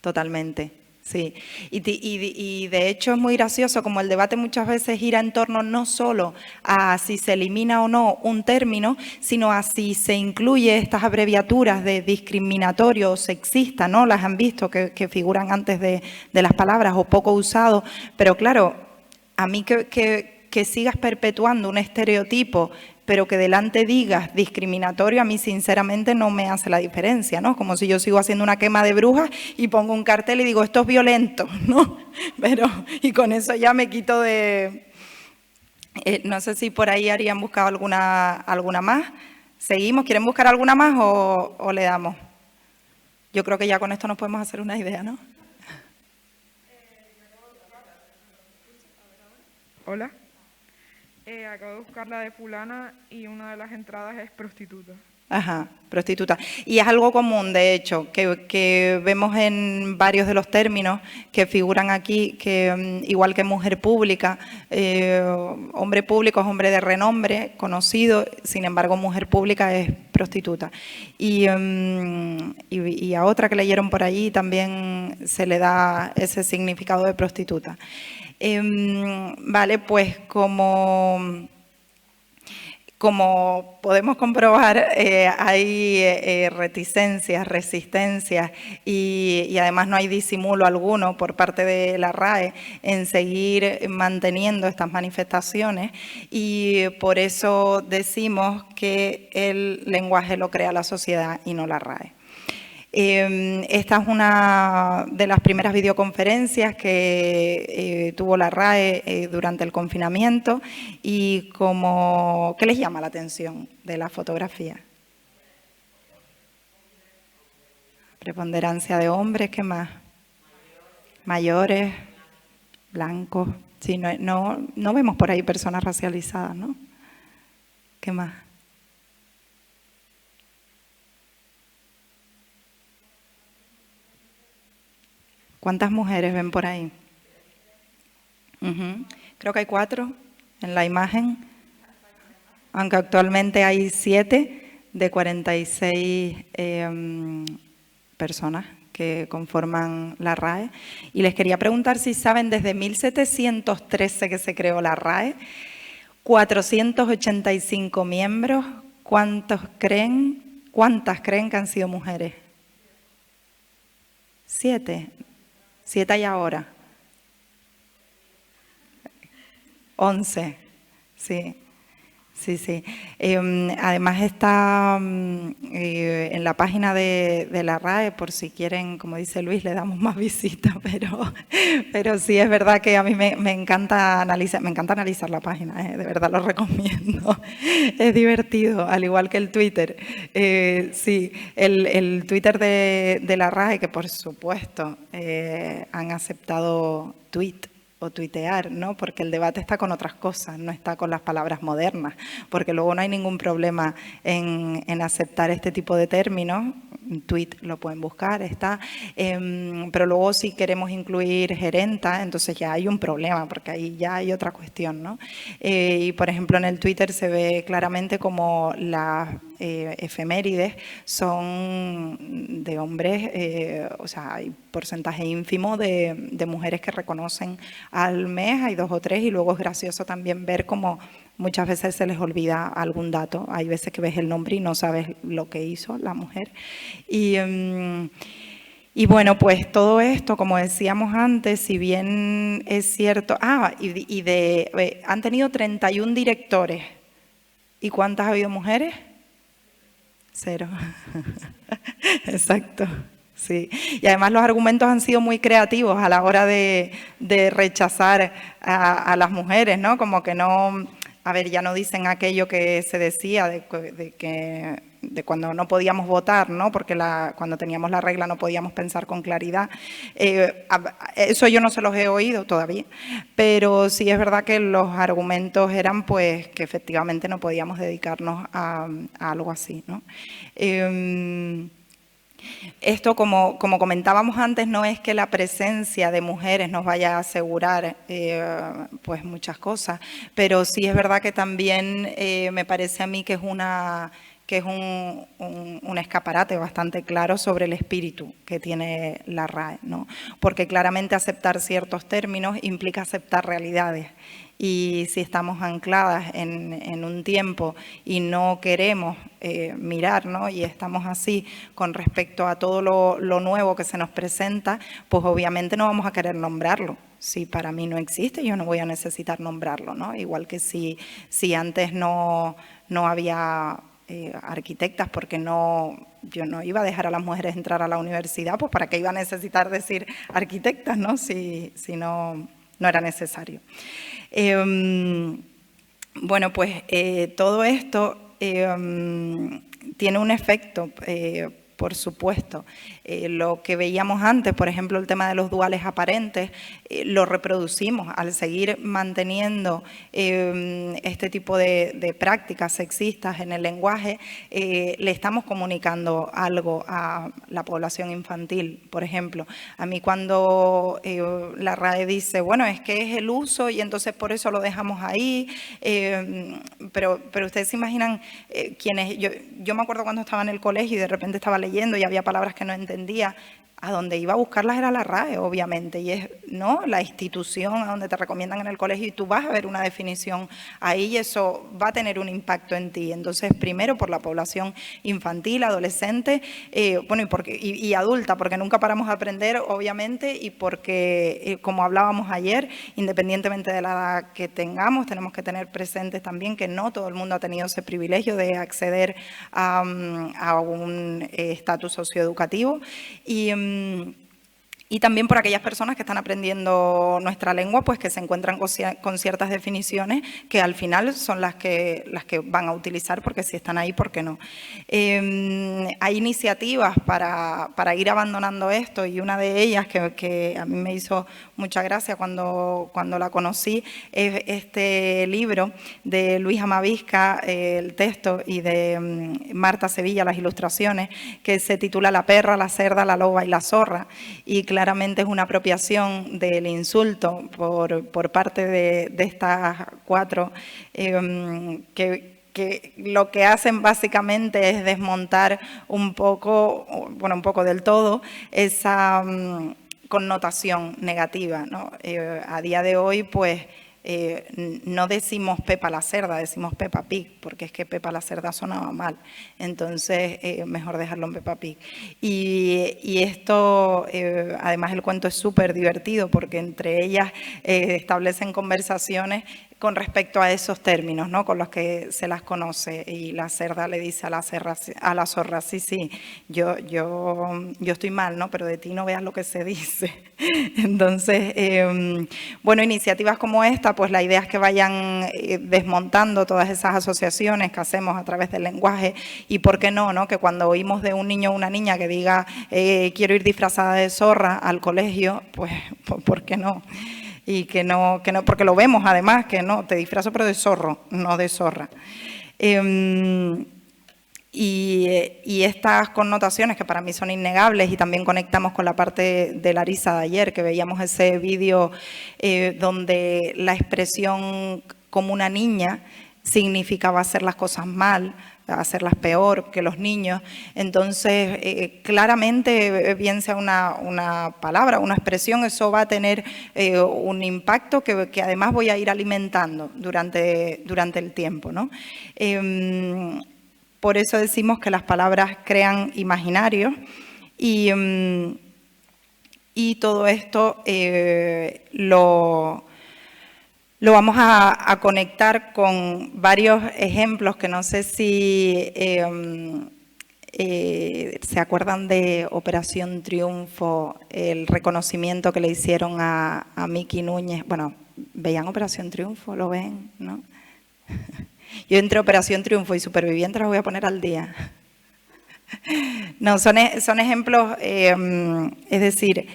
Totalmente, sí. Y de hecho es muy gracioso, como el debate muchas veces gira en torno no solo a si se elimina o no un término, sino a si se incluye estas abreviaturas de discriminatorio o sexista, ¿no? Las han visto que figuran antes de las palabras o poco usado, pero claro, a mí que sigas perpetuando un estereotipo, pero que delante digas discriminatorio, a mí sinceramente no me hace la diferencia, ¿no? Como si yo sigo haciendo una quema de brujas y pongo un cartel y digo, esto es violento, ¿no? Y con eso ya me quito de... no sé si por ahí harían buscado alguna más. ¿Seguimos? ¿Quieren buscar alguna más o le damos? Yo creo que ya con esto nos podemos hacer una idea, ¿no? Hola. Acabo de buscar la de fulana y una de las entradas es prostituta. Ajá, prostituta. Y es algo común, de hecho, que vemos en varios de los términos que figuran aquí, que igual que mujer pública, hombre público es hombre de renombre, conocido, sin embargo, mujer pública es prostituta. Y a otra que leyeron por allí también se le da ese significado de prostituta. Vale, pues como podemos comprobar, hay reticencias, resistencias y además no hay disimulo alguno por parte de la RAE en seguir manteniendo estas manifestaciones, y por eso decimos que el lenguaje lo crea la sociedad y no la RAE. Esta es una de las primeras videoconferencias que tuvo la RAE durante el confinamiento. Y ¿qué les llama la atención de la fotografía? Preponderancia de hombres, ¿qué más? Mayores, blancos. Sí, no vemos por ahí personas racializadas, ¿no? ¿Qué más? ¿Cuántas mujeres ven por ahí? Creo que hay 4 en la imagen, aunque actualmente hay 7 de 46 personas que conforman la RAE. Y les quería preguntar si saben, desde 1713 que se creó la RAE, 485 miembros, ¿cuántas creen que han sido mujeres? 7. 7 hay ahora. 11, sí. Además está en la página de la RAE, por si quieren, como dice Luis, le damos más visitas, pero sí es verdad que a mí me encanta analizar la página, de verdad lo recomiendo. Es divertido, al igual que el Twitter. Sí, el Twitter de la RAE, que por supuesto han aceptado o tuitear, ¿no? Porque el debate está con otras cosas, no está con las palabras modernas, porque luego no hay ningún problema en aceptar este tipo de términos. Un tweet lo pueden buscar, está, pero luego si queremos incluir gerenta, entonces ya hay un problema, porque ahí ya hay otra cuestión, ¿no? Y por ejemplo en el Twitter se ve claramente como las efemérides son de hombres, o sea, hay porcentaje ínfimo de mujeres que reconocen al mes, hay 2 o 3, y luego es gracioso también ver cómo muchas veces se les olvida algún dato. Hay veces que ves el nombre y no sabes lo que hizo la mujer. Y bueno, pues todo esto, como decíamos antes, si bien es cierto... han tenido 31 directores. ¿Y cuántas ha habido mujeres? 0. Exacto. Sí, y además los argumentos han sido muy creativos a la hora de rechazar a las mujeres, ¿no? Como que no, ya no dicen aquello que se decía de cuando no podíamos votar, ¿no? Porque cuando teníamos la regla no podíamos pensar con claridad. Eso yo no se los he oído todavía, pero sí es verdad que los argumentos eran pues que efectivamente no podíamos dedicarnos a algo así, ¿no? Esto, como comentábamos antes, no es que la presencia de mujeres nos vaya a asegurar pues muchas cosas, pero sí es verdad que también me parece a mí que es un escaparate bastante claro sobre el espíritu que tiene la RAE, ¿no? Porque claramente aceptar ciertos términos implica aceptar realidades. Y si estamos ancladas en un tiempo y no queremos mirar, ¿no? Y estamos así con respecto a todo lo nuevo que se nos presenta, pues obviamente no vamos a querer nombrarlo. Si para mí no existe, yo no voy a necesitar nombrarlo, ¿no? Igual que si antes no había arquitectas, porque yo no iba a dejar a las mujeres entrar a la universidad, pues para qué iba a necesitar decir arquitectas, ¿no? Si no era necesario. Bueno, pues todo esto tiene un efecto por supuesto. Lo que veíamos antes, por ejemplo, el tema de los duales aparentes, lo reproducimos al seguir manteniendo este tipo de prácticas sexistas en el lenguaje. Le estamos comunicando algo a la población infantil, por ejemplo. A mí cuando la RAE dice, bueno, es que es el uso y entonces por eso lo dejamos ahí, pero ustedes se imaginan quienes... Yo me acuerdo cuando estaba en el colegio y de repente estaba leyendo y había palabras que no entendía. A donde iba a buscarlas era la RAE, obviamente, y es, ¿no?, la institución a donde te recomiendan en el colegio y tú vas a ver una definición ahí y eso va a tener un impacto en ti. Entonces, primero por la población infantil, adolescente, bueno, y adulta, porque nunca paramos de aprender, obviamente, y porque, como hablábamos ayer, independientemente de la edad que tengamos, tenemos que tener presentes también que no todo el mundo ha tenido ese privilegio de acceder a un estatus socioeducativo. Y también por aquellas personas que están aprendiendo nuestra lengua, pues que se encuentran con ciertas definiciones que al final son las que van a utilizar, porque si están ahí, ¿por qué no? Hay iniciativas para ir abandonando esto y una de ellas que a mí me hizo mucha gracia cuando la conocí es este libro de Luis Amavisca, el texto, y de Marta Sevilla, las ilustraciones, que se titula La perra, la cerda, la loba y la zorra, y claramente es una apropiación del insulto por parte de estas cuatro que lo que hacen básicamente es desmontar un poco, bueno, un poco del todo, esa connotación negativa, ¿no? A día de hoy, pues, no decimos Pepa la cerda, decimos Peppa Pig, porque es que Pepa la cerda sonaba mal, entonces mejor dejarlo en Peppa Pig. Y esto, además el cuento es súper divertido porque entre ellas establecen conversaciones con respecto a esos términos, ¿no?, con los que se las conoce, y la cerda le dice a la zorra, sí, yo estoy mal, ¿no?, pero de ti no veas lo que se dice. Entonces, bueno, iniciativas como esta, pues la idea es que vayan desmontando todas esas asociaciones que hacemos a través del lenguaje, y por qué no, que cuando oímos de un niño o una niña que diga quiero ir disfrazada de zorra al colegio, pues ¿por qué no? Y que no, porque lo vemos además, que no, te disfrazo pero de zorro, no de zorra. Y estas connotaciones que para mí son innegables, y también conectamos con la parte de Larisa de ayer, que veíamos ese vídeo donde la expresión como una niña significaba hacer las cosas mal, hacerlas peor que los niños. Entonces, claramente, bien sea una palabra, una expresión, eso va a tener un impacto que además voy a ir alimentando durante el tiempo, ¿no? Por eso decimos que las palabras crean imaginarios, y todo esto lo vamos a conectar con varios ejemplos que no sé si se acuerdan de Operación Triunfo, el reconocimiento que le hicieron a Miki Núñez. Bueno, ¿veían Operación Triunfo? ¿Lo ven? ¿No? Yo entre Operación Triunfo y Supervivientes los voy a poner al día. No, son ejemplos, es decir,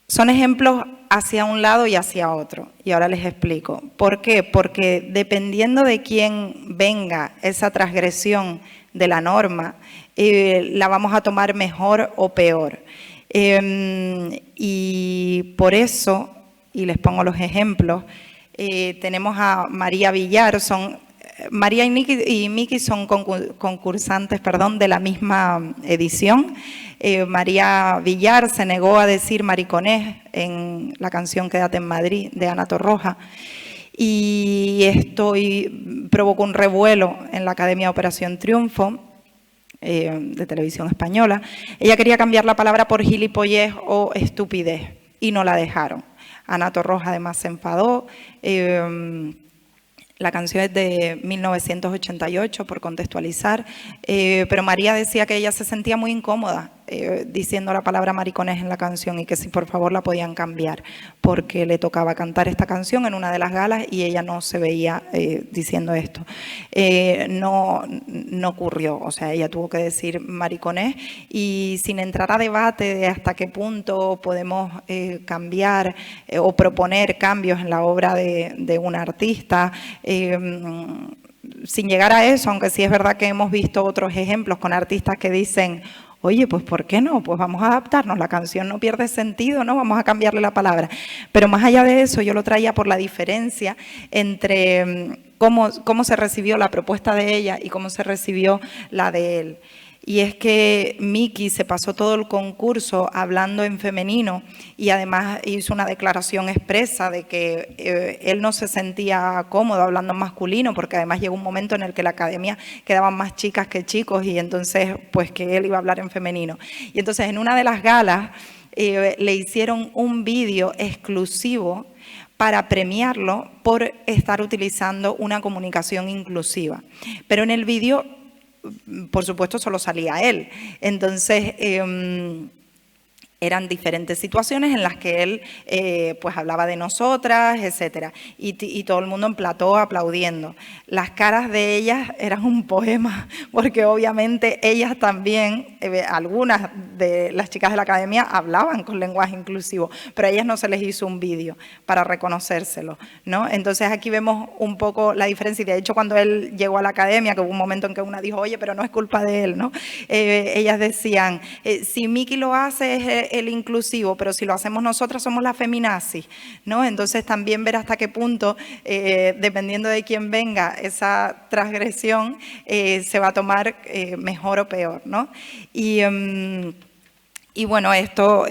son ejemplos hacia un lado y hacia otro. Y ahora les explico. ¿Por qué? Porque dependiendo de quién venga esa transgresión de la norma, la vamos a tomar mejor o peor. Y por eso, y les pongo los ejemplos, tenemos a María Villar, María y Miki son concursantes, de la misma edición. María Villar se negó a decir mariconés en la canción Quédate en Madrid de Ana Torroja, y esto provocó un revuelo en la Academia Operación Triunfo de Televisión Española. Ella quería cambiar la palabra por gilipollez o estupidez y no la dejaron. Ana Torroja además se enfadó. La canción es de 1988, por contextualizar, pero María decía que ella se sentía muy incómoda diciendo la palabra maricones en la canción y que si por favor la podían cambiar, porque le tocaba cantar esta canción en una de las galas y ella no se veía diciendo esto. No ocurrió, o sea, ella tuvo que decir maricones, y sin entrar a debate de hasta qué punto podemos cambiar o proponer cambios en la obra de un artista, sin llegar a eso, aunque sí es verdad que hemos visto otros ejemplos con artistas que dicen, oye, pues ¿por qué no? Pues vamos a adaptarnos, la canción no pierde sentido, ¿no? Vamos a cambiarle la palabra. Pero más allá de eso, yo lo traía por la diferencia entre cómo se recibió la propuesta de ella y cómo se recibió la de él. Y es que Miki se pasó todo el concurso hablando en femenino y además hizo una declaración expresa de que él no se sentía cómodo hablando en masculino, porque además llegó un momento en el que la academia quedaban más chicas que chicos y entonces pues que él iba a hablar en femenino. Y entonces en una de las galas le hicieron un vídeo exclusivo para premiarlo por estar utilizando una comunicación inclusiva. Pero en el vídeo, por supuesto, solo salía él. Entonces, eran diferentes situaciones en las que él pues hablaba de nosotras, etcétera, y todo el mundo en plató aplaudiendo. Las caras de ellas eran un poema, porque obviamente ellas también, algunas de las chicas de la academia hablaban con lenguaje inclusivo, pero a ellas no se les hizo un vídeo para reconocérselo, ¿no? Entonces aquí vemos un poco la diferencia, y de hecho cuando él llegó a la academia, que hubo un momento en que una dijo, oye, pero no es culpa de él, ¿no? Ellas decían, si Miki lo hace es el inclusivo, pero si lo hacemos nosotras somos las feminazis, ¿no? Entonces también ver hasta qué punto, dependiendo de quién venga, esa transgresión se va a tomar mejor o peor, ¿no? Y bueno, esto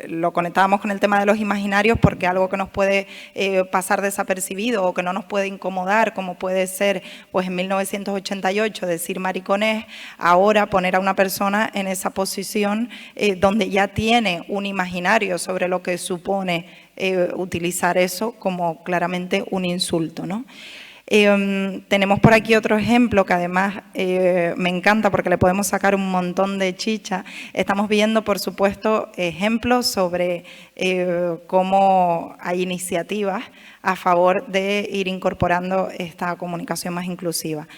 lo conectábamos con el tema de los imaginarios porque algo que nos puede pasar desapercibido o que no nos puede incomodar, como puede ser pues en 1988 decir maricones, ahora poner a una persona en esa posición donde ya tiene un imaginario sobre lo que supone utilizar eso como claramente un insulto, ¿no? Tenemos por aquí otro ejemplo que además me encanta porque le podemos sacar un montón de chicha. Estamos viendo, por supuesto, ejemplos sobre cómo hay iniciativas a favor de ir incorporando esta comunicación más inclusiva.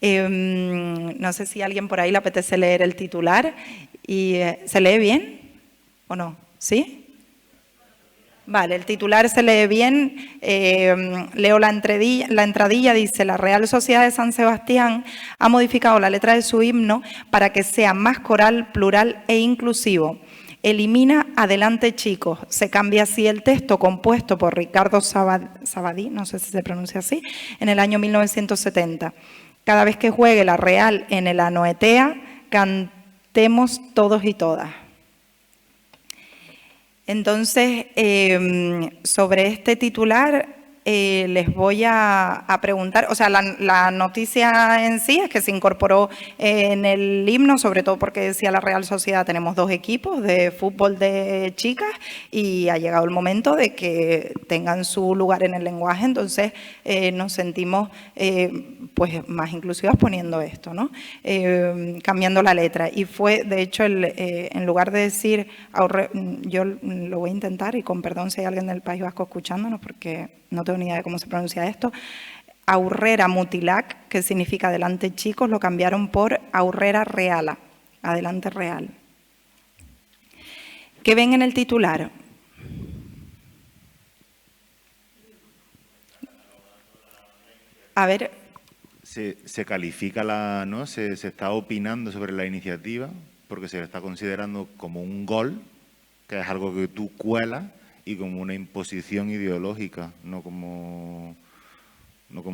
No sé si a alguien por ahí le apetece leer el titular. ¿Se lee bien o no? ¿Sí? Vale, el titular se lee bien, leo la entradilla, dice: la Real Sociedad de San Sebastián ha modificado la letra de su himno para que sea más coral, plural e inclusivo. Elimina Adelante Chicos. Se cambia así el texto compuesto por Ricardo Sabadí, no sé si se pronuncia así, en el año 1970. Cada vez que juegue la Real en el Anoetea, cantemos todos y todas. Entonces, sobre este titular les voy a preguntar, o sea, la noticia en sí es que se incorporó en el himno, sobre todo porque decía la Real Sociedad, tenemos 2 equipos de fútbol de chicas y ha llegado el momento de que tengan su lugar en el lenguaje, entonces nos sentimos pues más inclusivas poniendo esto, ¿no? Cambiando la letra. Y fue, de hecho, en lugar de decir, yo lo voy a intentar y con perdón si hay alguien del País Vasco escuchándonos porque no tengo ni idea de cómo se pronuncia esto, Aurrera Mutilac, que significa adelante chicos, lo cambiaron por Aurrera Reala, adelante real. ¿Qué ven en el titular? A ver. Se califica ¿no? Se está opinando sobre la iniciativa porque se le está considerando como un gol, que es algo que tú cuelas, y como una imposición ideológica, no como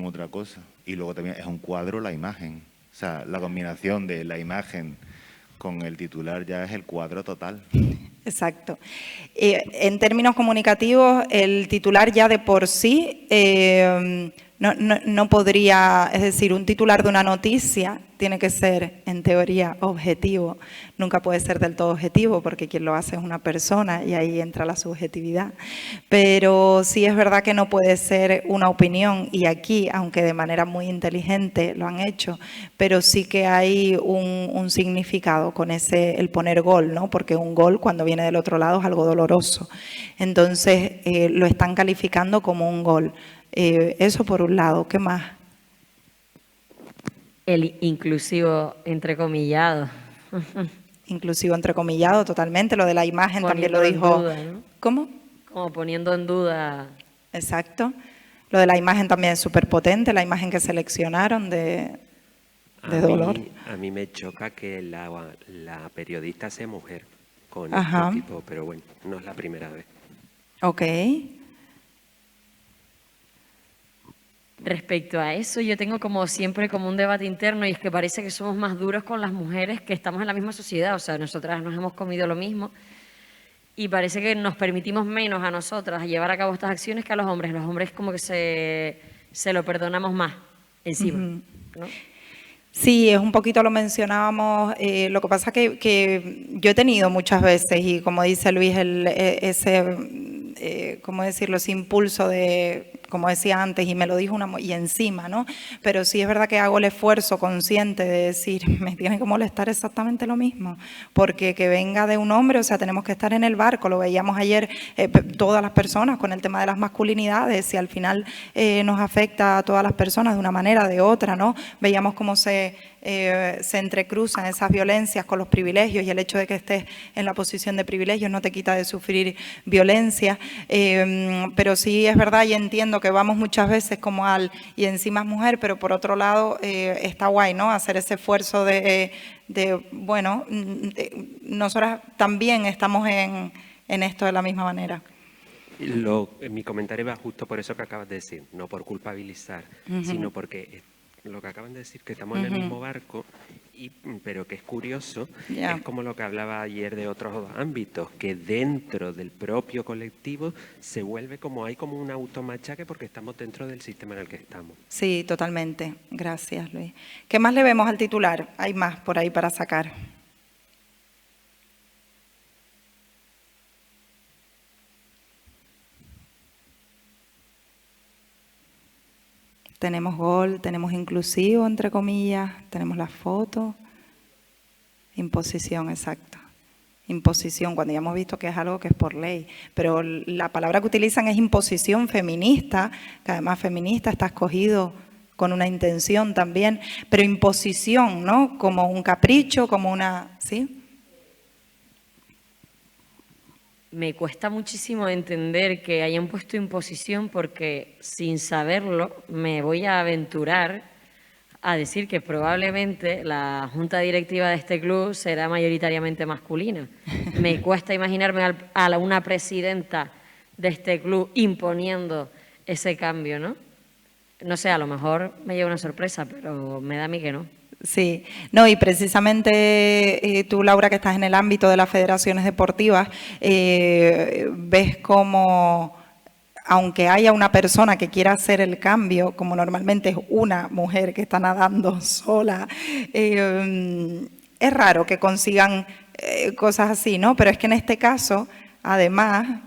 otra cosa. Y luego también es un cuadro la imagen. O sea, la combinación de la imagen con el titular ya es el cuadro total. Exacto. En términos comunicativos, el titular ya de por sí no podría, es decir, un titular de una noticia tiene que ser, en teoría, objetivo. Nunca puede ser del todo objetivo porque quien lo hace es una persona y ahí entra la subjetividad. Pero sí es verdad que no puede ser una opinión y aquí, aunque de manera muy inteligente lo han hecho, pero sí que hay un significado con el poner gol, ¿no? Porque un gol cuando viene del otro lado es algo doloroso. Entonces lo están calificando como un gol. Eso por un lado, ¿qué más? El inclusivo entrecomillado. Inclusivo entrecomillado, totalmente. Lo de la imagen también lo Poniendo en dijo. duda, ¿no? ¿Cómo? Como poniendo en duda. Exacto. Lo de la imagen también es súper potente, la imagen que seleccionaron de dolor. A mí me choca que la periodista sea mujer con Ajá. este tipo, pero bueno, no es la primera vez. Ok. Respecto a eso, yo tengo como siempre como un debate interno y es que parece que somos más duros con las mujeres que estamos en la misma sociedad, o sea, nosotras nos hemos comido lo mismo y parece que nos permitimos menos a nosotras llevar a cabo estas acciones que a los hombres. Los hombres como que se lo perdonamos más encima, ¿no? Sí, es un poquito lo mencionábamos, lo que pasa que yo he tenido muchas veces y como dice Luis, ¿cómo decirlo? Ese impulso de, como decía antes, y me lo dijo y encima, ¿no? Pero sí es verdad que hago el esfuerzo consciente de decir, me tiene que molestar exactamente lo mismo, porque que venga de un hombre, o sea, tenemos que estar en el barco, lo veíamos ayer todas las personas con el tema de las masculinidades, y al final nos afecta a todas las personas de una manera o de otra, ¿no? Veíamos cómo se entrecruzan esas violencias con los privilegios y el hecho de que estés en la posición de privilegios no te quita de sufrir violencia, pero sí es verdad y entiendo que vamos muchas veces como y encima es mujer, pero por otro lado está guay, ¿no? Hacer ese esfuerzo bueno, nosotras también estamos en esto de la misma manera. Mi comentario va justo por eso que acabas de decir, no por culpabilizar, sino porque lo que acaban de decir, que estamos en el mismo barco, pero que es curioso, es como lo que hablaba ayer de otros ámbitos, que dentro del propio colectivo se vuelve hay como un automachaque porque estamos dentro del sistema en el que estamos. Sí, totalmente. Gracias, Luis. ¿Qué más le vemos al titular? Hay más por ahí para sacar. Tenemos gol, tenemos inclusivo, entre comillas, tenemos la foto. Imposición, exacto. Imposición, cuando ya hemos visto que es algo que es por ley. Pero la palabra que utilizan es imposición feminista, que además feminista está escogido con una intención también, pero imposición, ¿no? Como un capricho, como una... ¿Sí? Me cuesta muchísimo entender que hayan puesto imposición porque sin saberlo me voy a aventurar a decir que probablemente la junta directiva de este club será mayoritariamente masculina. Me cuesta imaginarme a una presidenta de este club imponiendo ese cambio, ¿no? No sé, a lo mejor me lleva una sorpresa, pero me da a mí que no. Sí, no, y precisamente tú, Laura, que estás en el ámbito de las federaciones deportivas, ves cómo, aunque haya una persona que quiera hacer el cambio, como normalmente es una mujer que está nadando sola, es raro que consigan cosas así, ¿no? Pero es que en este caso, además,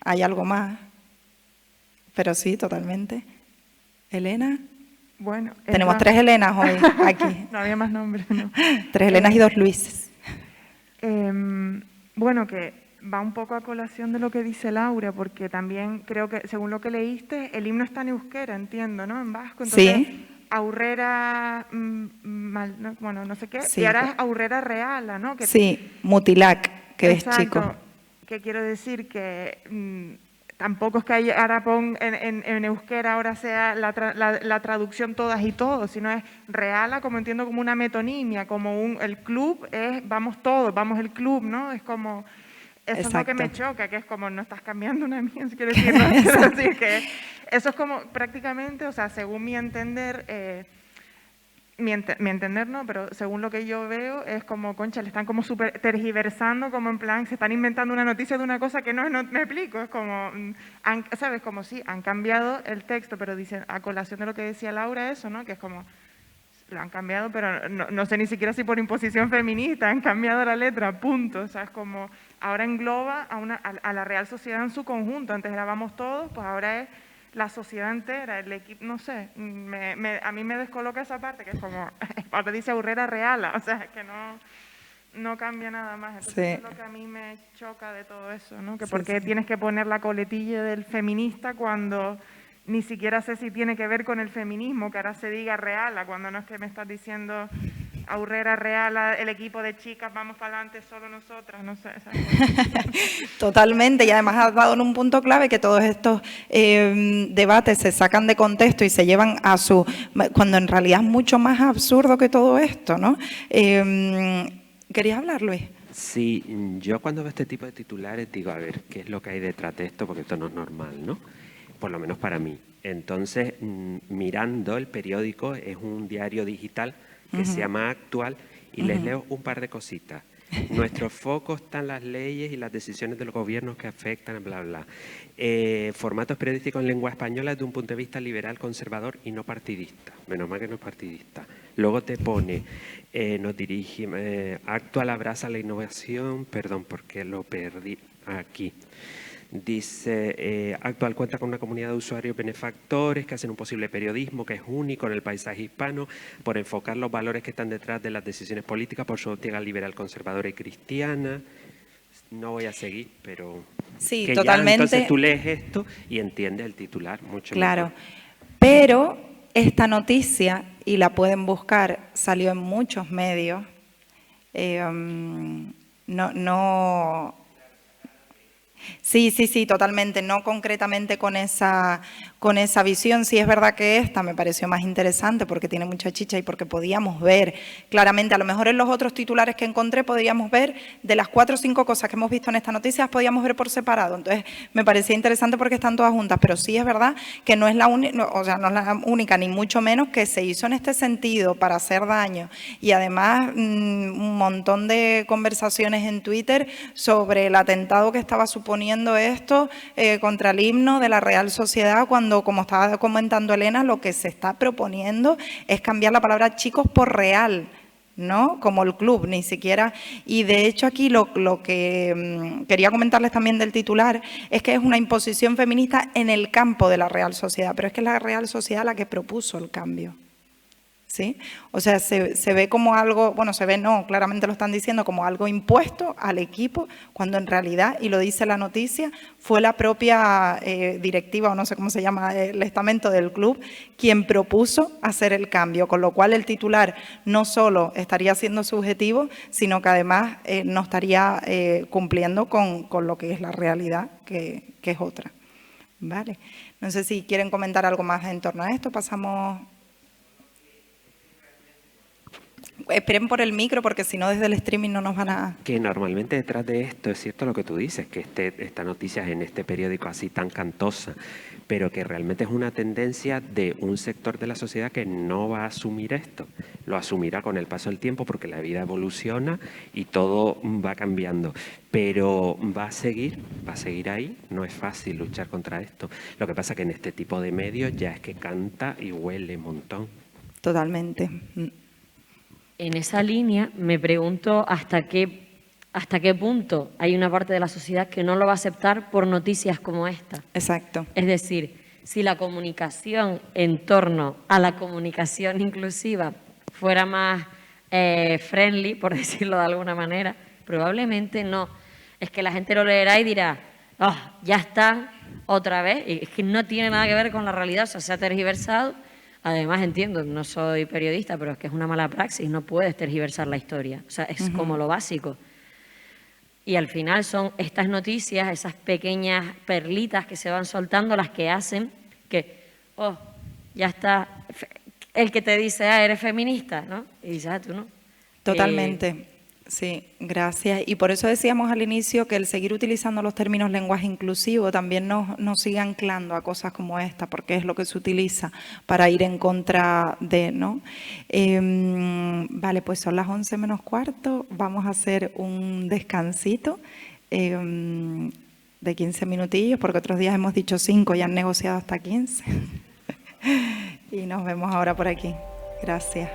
hay algo más, pero sí, totalmente. Elena. Bueno, tenemos 3 Helenas hoy aquí. No había más nombres, ¿no? 3 Helenas y 2 Luises. Bueno, que va un poco a colación de lo que dice Laura, porque también creo que, según lo que leíste, el himno está en euskera, entiendo, ¿no? En vasco. Entonces, sí. Aurrera, ¿no? Bueno, no sé qué, sí, y ahora es Aurrera Reala, ¿no? Que sí, Mutilac, que exacto, es chico. Que quiero decir que... tampoco es que ahora en euskera ahora sea la traducción todas y todos, sino es reala, como entiendo, como una metonimia, como el club es vamos todos, vamos el club, ¿no? Es como, eso es lo que me choca, que es como no estás cambiando una mía, quiero decir, ¿no? Quiero decir que eso es como prácticamente, o sea, según mi entender, mi entender no, pero según lo que yo veo es como, concha, le están como súper tergiversando, como en plan, se están inventando una noticia de una cosa que no me explico, es como, ¿sabes? Como sí, han cambiado el texto, pero dicen, a colación de lo que decía Laura, eso, ¿no? Que es como, lo han cambiado, pero no sé ni siquiera si por imposición feminista, han cambiado la letra, punto, o sea, es como, ahora engloba a la Real Sociedad en su conjunto, antes grabamos todos, pues ahora es la sociedad entera, el equipo, no sé, a mí me descoloca esa parte, que es como, ahora dice Aurrera Real, o sea, es que no cambia nada más. Entonces sí. Eso es lo que a mí me choca de todo eso, ¿no? Que sí, por qué tienes que poner la coletilla del feminista cuando ni siquiera sé si tiene que ver con el feminismo, que ahora se diga Reala, cuando no es que me estás diciendo Aurrera Reala, el equipo de chicas, vamos para adelante, solo nosotras, no sé. Totalmente, y además has dado en un punto clave que todos estos debates se sacan de contexto y se llevan a cuando en realidad es mucho más absurdo que todo esto, ¿no? ¿Querías hablar, Luis? Sí, yo cuando veo este tipo de titulares digo, a ver, ¿qué es lo que hay detrás de esto? Porque esto no es normal, ¿no? Por lo menos para mí. Entonces, mirando el periódico, es un diario digital que se llama Actual, y les leo un par de cositas. Nuestro foco está en las leyes y las decisiones de los gobiernos que afectan, bla, bla. Formatos periodísticos en lengua española desde un punto de vista liberal, conservador y no partidista. Menos mal que no es partidista. Luego te pone, nos dirige, Actual abraza la innovación, perdón, porque lo perdí aquí. Dice, Actual cuenta con una comunidad de usuarios benefactores que hacen un posible periodismo que es único en el paisaje hispano por enfocar los valores que están detrás de las decisiones políticas por su óptica liberal, conservadora y cristiana. No voy a seguir, pero sí, que totalmente. Ya, entonces tú lees esto y entiendes el titular mucho claro, mejor. Pero esta noticia, y la pueden buscar, salió en muchos medios. Sí, totalmente, no concretamente con esa visión. Sí es verdad que esta me pareció más interesante porque tiene mucha chicha y porque podíamos ver claramente, a lo mejor en los otros titulares que encontré podíamos ver de las 4 o 5 cosas que hemos visto en esta noticia, las podíamos ver por separado. Entonces me parecía interesante porque están todas juntas, pero sí es verdad que no es la única, ni mucho menos, que se hizo en este sentido para hacer daño. Y además un montón de conversaciones en Twitter sobre el atentado que estaba suponiendo esto contra el himno de la Real Sociedad, cuando, como estaba comentando Elena, lo que se está proponiendo es cambiar la palabra chicos por real, ¿no? Como el club, ni siquiera. Y de hecho aquí lo que quería comentarles también del titular es que es una imposición feminista en el campo de la Real Sociedad, pero es que es la Real Sociedad la que propuso el cambio. ¿Sí? O sea, se ve como algo, bueno, se ve no, claramente lo están diciendo, como algo impuesto al equipo, cuando en realidad, y lo dice la noticia, fue la propia directiva, o no sé cómo se llama, el estamento del club, quien propuso hacer el cambio, con lo cual el titular no solo estaría siendo subjetivo, sino que además no estaría cumpliendo con lo que es la realidad, que es otra. Vale. No sé si quieren comentar algo más en torno a esto, pasamos... Esperen por el micro porque si no desde el streaming no nos van a... Que normalmente detrás de esto es cierto lo que tú dices, que esta noticia es en este periódico así tan cantosa, pero que realmente es una tendencia de un sector de la sociedad que no va a asumir esto. Lo asumirá con el paso del tiempo porque la vida evoluciona y todo va cambiando. Pero va a seguir ahí. No es fácil luchar contra esto. Lo que pasa es que en este tipo de medios ya es que canta y huele un montón. Totalmente. En esa línea me pregunto hasta qué punto hay una parte de la sociedad que no lo va a aceptar por noticias como esta. Exacto. Es decir, si la comunicación en torno a la comunicación inclusiva fuera más friendly, por decirlo de alguna manera, probablemente no. Es que la gente lo leerá y dirá, oh, ya está, otra vez. Y es que no tiene nada que ver con la realidad, o sea, se ha tergiversado. Además, entiendo, no soy periodista, pero es que es una mala praxis, no puedes tergiversar la historia, o sea, es como lo básico. Y al final son estas noticias, esas pequeñas perlitas que se van soltando las que hacen que, oh, ya está, el que te dice, ah, eres feminista, ¿no? Y dices, ah, tú no. Totalmente. Sí, gracias. Y por eso decíamos al inicio que el seguir utilizando los términos lenguaje inclusivo también nos sigue anclando a cosas como esta, porque es lo que se utiliza para ir en contra de, ¿no? Vale, pues son las 11 menos cuarto. Vamos a hacer un descansito de 15 minutillos, porque otros días hemos dicho 5 y han negociado hasta 15. Y nos vemos ahora por aquí. Gracias.